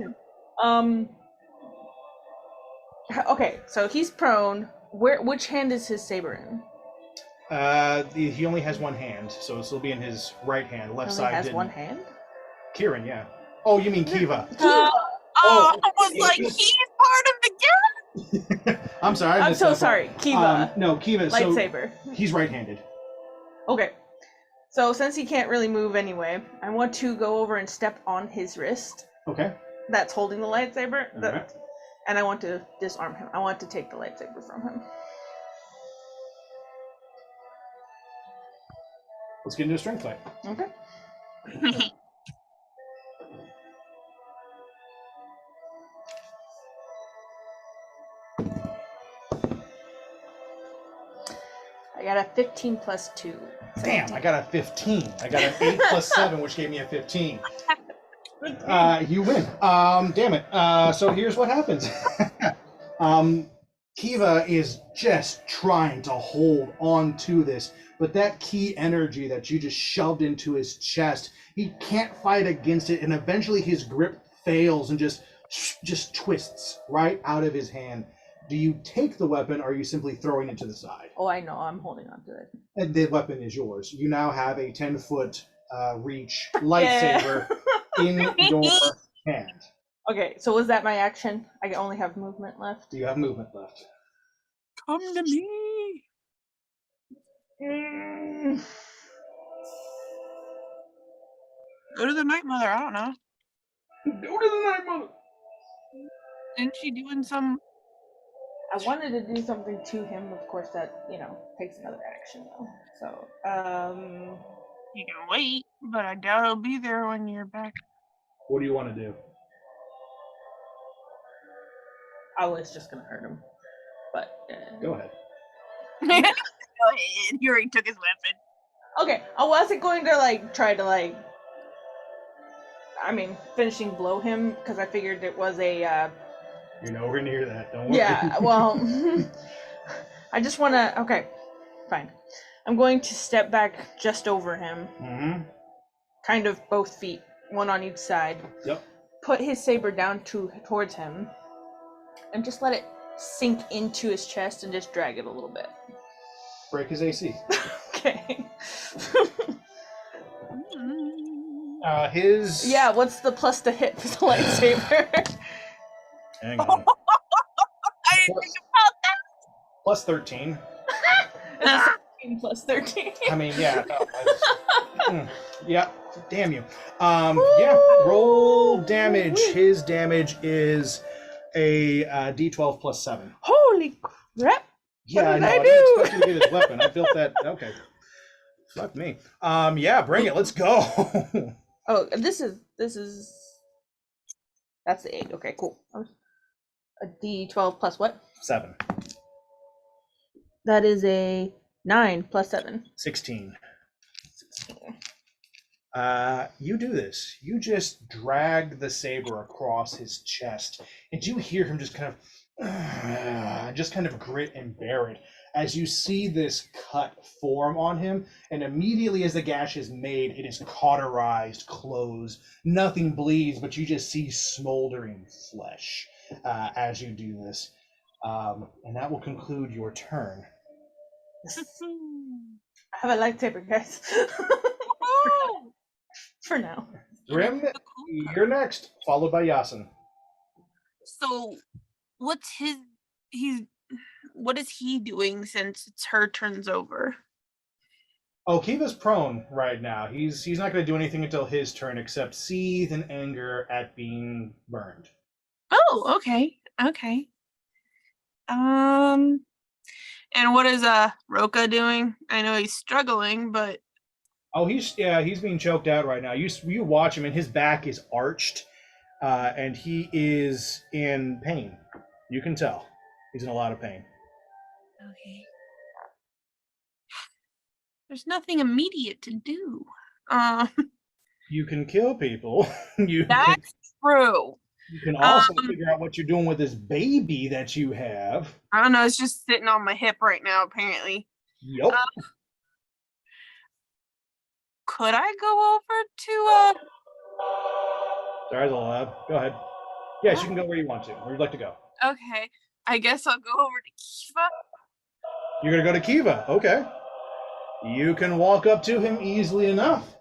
Okay, so he's prone. Which hand is his saber in? He only has one hand, so this will be in his right hand. Left Only side has didn't. one hand? Kieran, yeah. Oh, you mean Kiva? Kiva! I was like, he's part of the guild. I'm sorry. I I'm missed so that part. sorry. Kiva. No, Kiva. Lightsaber. So he's right-handed. Okay. So since he can't really move anyway, I want to go over and step on his wrist. Okay. That's holding the lightsaber. Okay. And I want to disarm him. I want to take the lightsaber from him. Let's get into a strength fight. Okay. I got a 15 plus 2. Damn, I got a 15. I got an 8 plus 7, which gave me a 15. You win. Damn it. So here's what happens. Kiva is just trying to hold on to this, but that key energy that you just shoved into his chest, he can't fight against it, and eventually his grip fails and just twists right out of his hand. Do you take the weapon, or are you simply throwing it to the side? Oh, I know. I'm holding on to it. And the weapon is yours. You now have a 10-foot reach lightsaber in your hand. Okay, so was that my action? I only have movement left. You have movement left. Come to me. Go to the Night Mother. I don't know. Go to the Night Mother. Isn't she doing some? I wanted to do something to him. Of course, that takes another action though. So, You can wait, but I doubt it'll be there when you're back. What do you want to do? I was just gonna hurt him, but Go ahead. Go ahead. He already took his weapon. Okay, I wasn't going to try to finishing blow him because I figured it was a. You're nowhere near that. Don't worry. Yeah, well, I just want to. Okay, fine. I'm going to step back just over him. Mm-hmm. Kind of both feet, one on each side. Yep. Put his saber down towards him, and just let it sink into his chest and just drag it a little bit. Break his AC. Okay. His. Yeah, what's the plus to hit for the lightsaber? Hang on. I didn't think about that. Plus 13. It's 17 plus 13. I mean, yeah. Yeah. Damn you. Yeah. Roll damage. His damage is a D12 plus 7. Holy crap! Yeah, did I I know. I do? didn't expect you to get his weapon. I built that. Okay. Fuck me. Yeah, bring it. Let's go. Oh, this is that's the 8. Okay, cool. A D12 plus what? 7. That is a 9 plus 7. 16. You do this. You just drag the saber across his chest, and you hear him just kind of grit and bear it as you see this cut form on him, and immediately as the gash is made, it is cauterized, closed. Nothing bleeds, but you just see smoldering flesh as you do this. And that will conclude your turn. I have a lightsaber, guys. For now. Grim, you're next, followed by Yasin. So, what is he doing since it's her turns over? Oh, Kiva's prone right now. He's not going to do anything until his turn, except seethe in anger at being burned. Oh, okay. And what is Roka doing? I know he's struggling, but Oh, he's being choked out right now. You watch him, and his back is arched, and he is in pain. You can tell he's in a lot of pain. okay. There's nothing immediate to do. You can kill people. That's true. You can also figure out what you're doing with this baby that you have. I don't know. It's just sitting on my hip right now, apparently. Yep. Could I go over to Sorry, Go ahead. Yes, you can go where you want to. Where you'd like to go. Okay. I guess I'll go over to Kiva. You're gonna go to Kiva. Okay. You can walk up to him easily enough.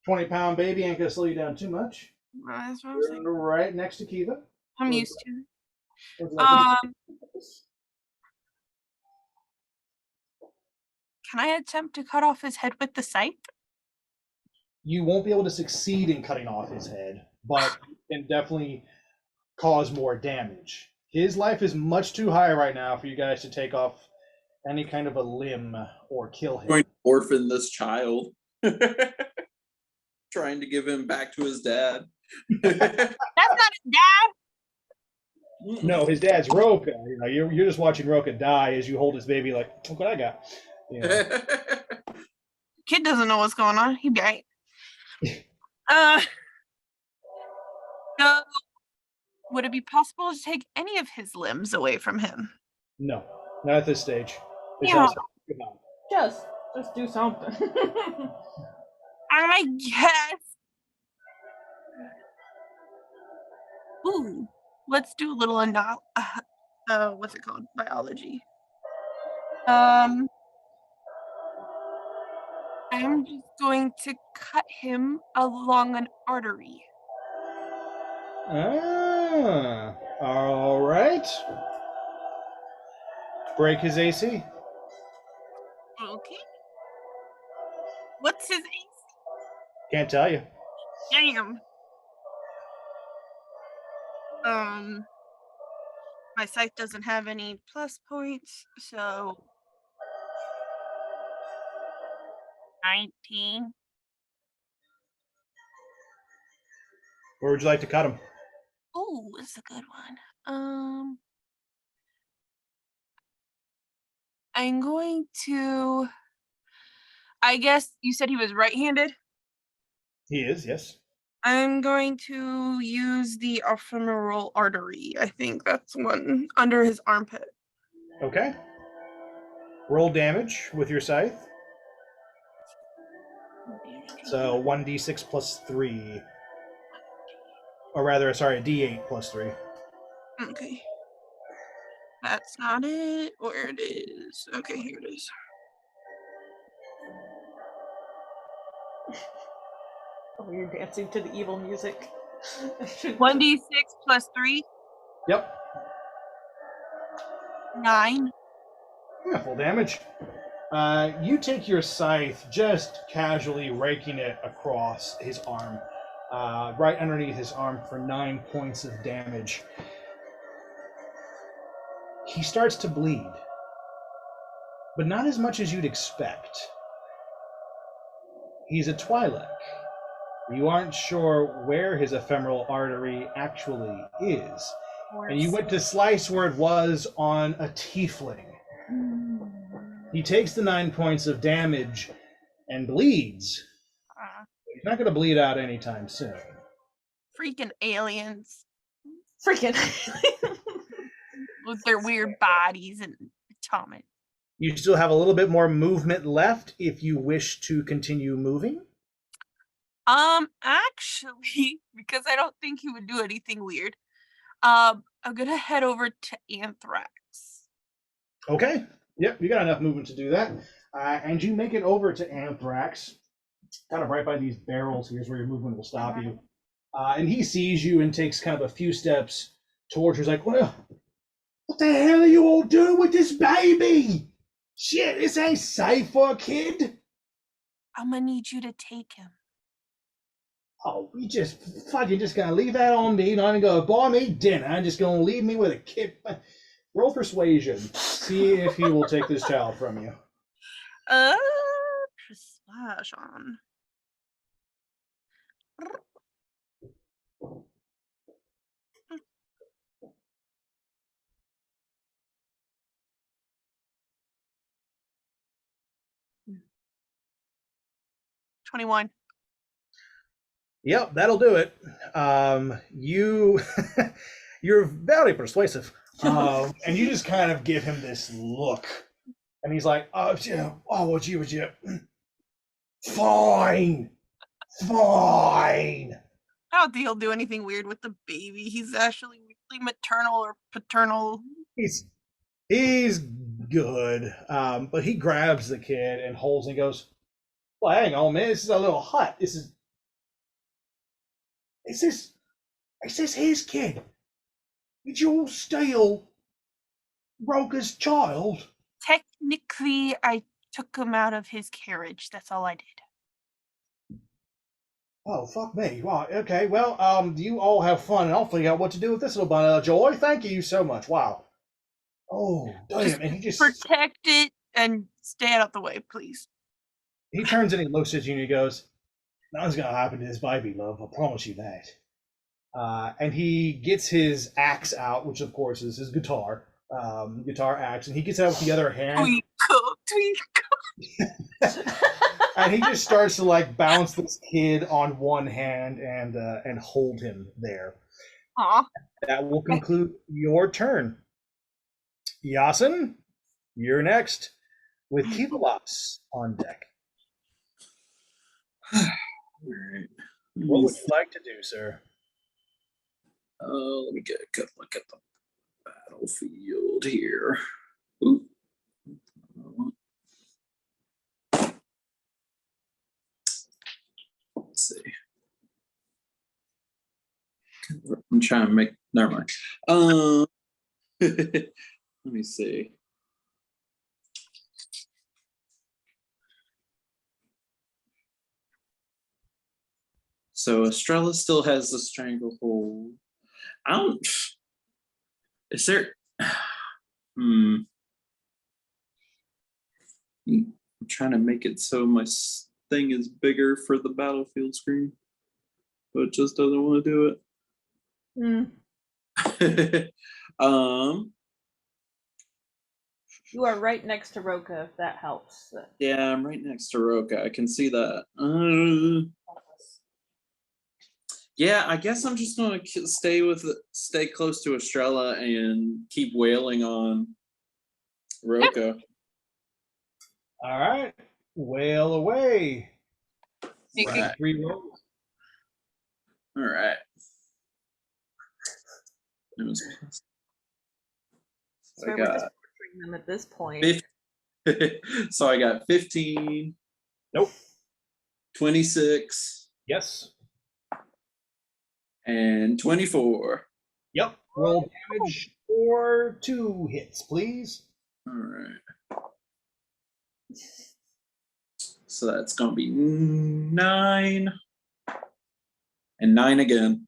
20-pound baby ain't gonna slow you down too much. That's what I was thinking. You're right next to Kiva. I'm used to it. Would you like to- Can I attempt to cut off his head with the scythe? You won't be able to succeed in cutting off his head, but you can definitely cause more damage. His life is much too high right now for you guys to take off any kind of a limb or kill him. Going to orphan this child. Trying to give him back to his dad. That's not his dad. No, his dad's Roka. You know, you're just watching Roka die as you hold his baby like, look what I got. You know. Kid doesn't know what's going on. He'd be right. So, would it be possible to take any of his limbs away from him? No, not at this stage. His Yeah. house- Just do something. I guess. Ooh, let's do a little what's it called? Biology. I'm just going to cut him along an artery. Ah, all right. Break his AC. Okay. What's his AC? Can't tell you. Damn. My scythe doesn't have any plus points, so 19. Where would you like to cut him? Oh, it's a good one. I'm going to. I guess you said he was right-handed. He is, yes. I'm going to use the ephemeral artery. I think that's one under his armpit. Okay. Roll damage with your scythe. So 1d6 plus 3. Or rather, sorry, a d8 plus 3. Okay. That's not it. Where it is. Okay, here it is. Oh, you're dancing to the evil music. 1d6 plus 3. Yep. 9. Yeah, full damage. You take your scythe, just casually raking it across his arm, right underneath his arm for 9 points of damage. He starts to bleed, but not as much as you'd expect. He's a Twi'lek. You aren't sure where his ephemeral artery actually is. And you went to slice where it was on a tiefling. He takes the 9 points of damage and bleeds. He's not going to bleed out anytime soon. Freaking aliens Freaking. with their weird bodies and atomic. You still have a little bit more movement left if you wish to continue moving. Actually, because I don't think he would do anything weird, I'm gonna head over to Anthrax. Okay. Yep, you got enough movement to do that. And you make it over to Anthrax, kind of right by these barrels. Here's where your movement will stop you. And he sees you and takes kind of a few steps towards you. He's like, what the hell are you all doing with this baby? Shit, this ain't safe for a kid. I'm gonna need you to take him. Oh, you just fucking just gonna leave that on me, not even gonna buy me dinner, and just gonna leave me with a kid. Roll persuasion. See if he will take this child from you. Persuasion. $21. Yep, that'll do it. You're very persuasive. And you just kind of give him this look. And he's like, oh, yeah, oh, what you, fine. Fine. I don't think he'll do anything weird with the baby. He's actually really maternal or paternal He's he's good. But he grabs the kid and holds and goes, "Well, hang on, man. This is a little hut. Is this his kid? Did you all steal Roger's child?" Technically, I took him out of his carriage. That's all I did. Oh, fuck me. Right, okay. Well, you all have fun, and I'll figure out what to do with this little bundle of joy. Thank you so much. Wow. Oh, damn. And Protect it and stay out of the way, please. he turns and he looks at you and he goes, "Nothing's going to happen to this baby, love. I promise you that." And he gets his axe out, which, of course, is his guitar axe, and he gets out with the other hand. Twinkle. And he just starts to like bounce this kid on one hand and hold him there. Aw. That will conclude your turn. Yasin, you're next with Kivalas on deck. All right. What would you like to do, sir? Let me get a good look at the battlefield here. Ooh. Let's see. I'm trying to make. Never mind. Let me see. So Estrella still has the stranglehold. I don't. Is there? I'm trying to make it so my thing is bigger for the battlefield screen, but it just doesn't want to do it. You are right next to Roka, if that helps. Yeah, I'm right next to Roka. I can see that. Yeah, I guess I'm just gonna stay close to Estrella and keep wailing on Roka. All right, wail away. Right. 3 rolls. All right. So I We're just got torturing them at this point. so I got 15. Nope. 26. Yes. And 24. Yep. Roll damage for 2 hits, please. All right. So that's going to be 9. And 9 again.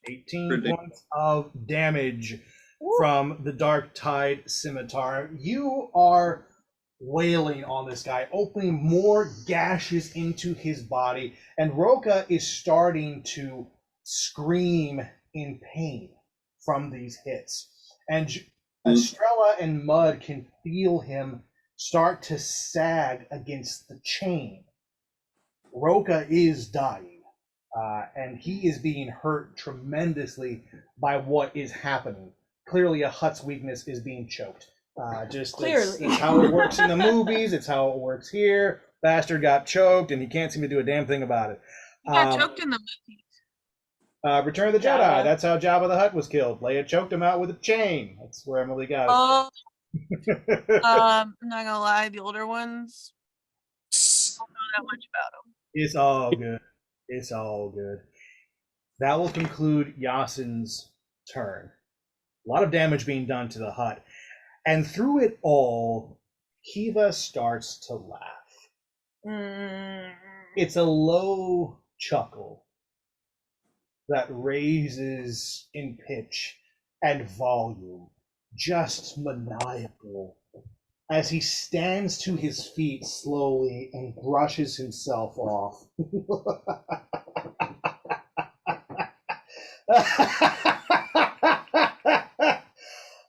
18 points of damage from the Dark Tide Scimitar. You are wailing on this guy, opening more gashes into his body, and Roka is starting to scream in pain from these hits. And Estrella and Mud can feel him start to sag against the chain. Roka is dying. And he is being hurt tremendously by what is happening. Clearly, a hut's weakness is being choked. Clearly. It's how it works in the movies. It's how it works here. Bastard got choked, and he can't seem to do a damn thing about it. He got choked in the movies. Return of the Jedi. That's how Jabba the Hutt was killed. Leia choked him out with a chain. That's where Emily got it. I'm not gonna lie, the older ones, I don't know that much about them. It's all good. It's all good. That will conclude Yasin's turn. A lot of damage being done to the hut. And through it all, Kiva starts to laugh. It's a low chuckle that raises in pitch and volume, just maniacal, as he stands to his feet slowly and brushes himself off.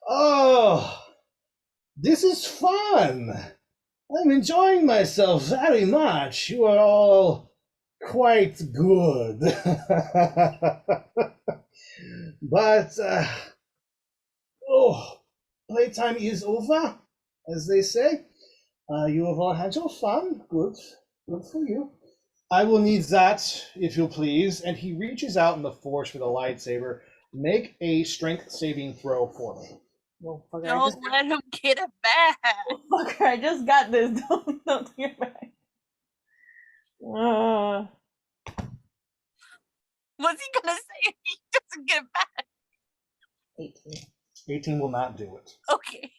Oh, this is fun. I'm enjoying myself very much. You are all quite good. But, playtime is over, as they say. You have all had your fun. Good. Good for you. I will need that, if you'll please. And he reaches out in the force for the lightsaber. Make a strength saving throw for me. Well, fucker, Don't let him get it back. fucker, I just got this. Don't take it back. What's he gonna say if he doesn't get it back? 18. 18 will not do it. Okay.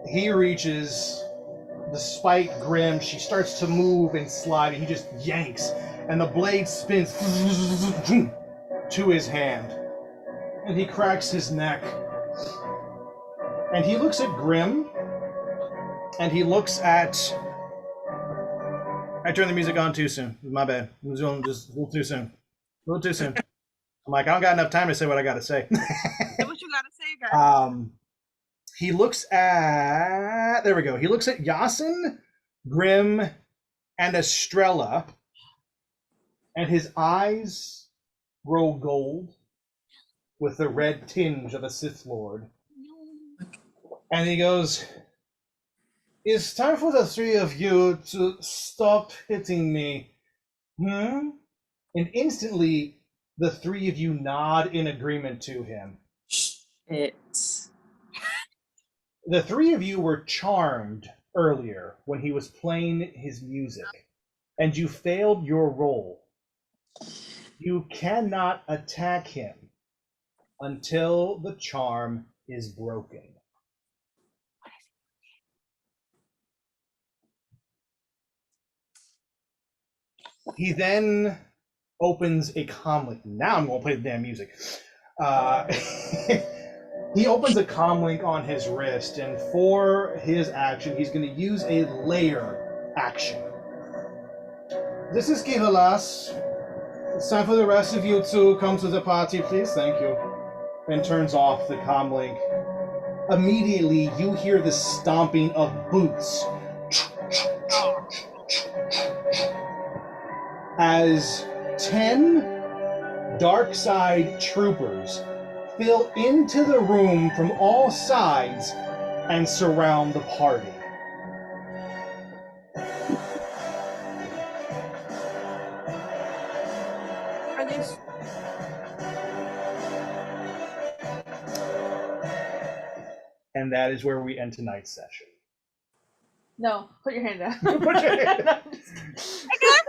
He reaches, despite Grim, she starts to move and slide, and he just yanks, and the blade spins to his hand. And he cracks his neck. And he looks at Grim, and he looks at... I turned the music on too soon. My bad. It was just a little too soon. A little too soon. I'm like, I don't got enough time to say what I got to say. Say what you gotta say, guys. He looks at... There we go. He looks at Yasin, Grim, and Estrella, and his eyes grow gold with the red tinge of a Sith Lord. And he goes, "It's time for the three of you to stop hitting me. Hmm?" And instantly, the three of you nod in agreement to him. It. The three of you were charmed earlier when he was playing his music, and you failed your roll. You cannot attack him until the charm is broken. He then opens a comlink. Now I'm going to play the damn music. He opens a comlink on his wrist, and for his action, he's going to use a layer action. This is Givalas. It's time for the rest of you to come to the party, please. Thank you. And turns off the comlink. Immediately, you hear the stomping of boots as 10 dark side troopers fill into the room from all sides and surround the party. Are they? And that is where we end tonight's session. No, put your hand down. Put your hand down. I got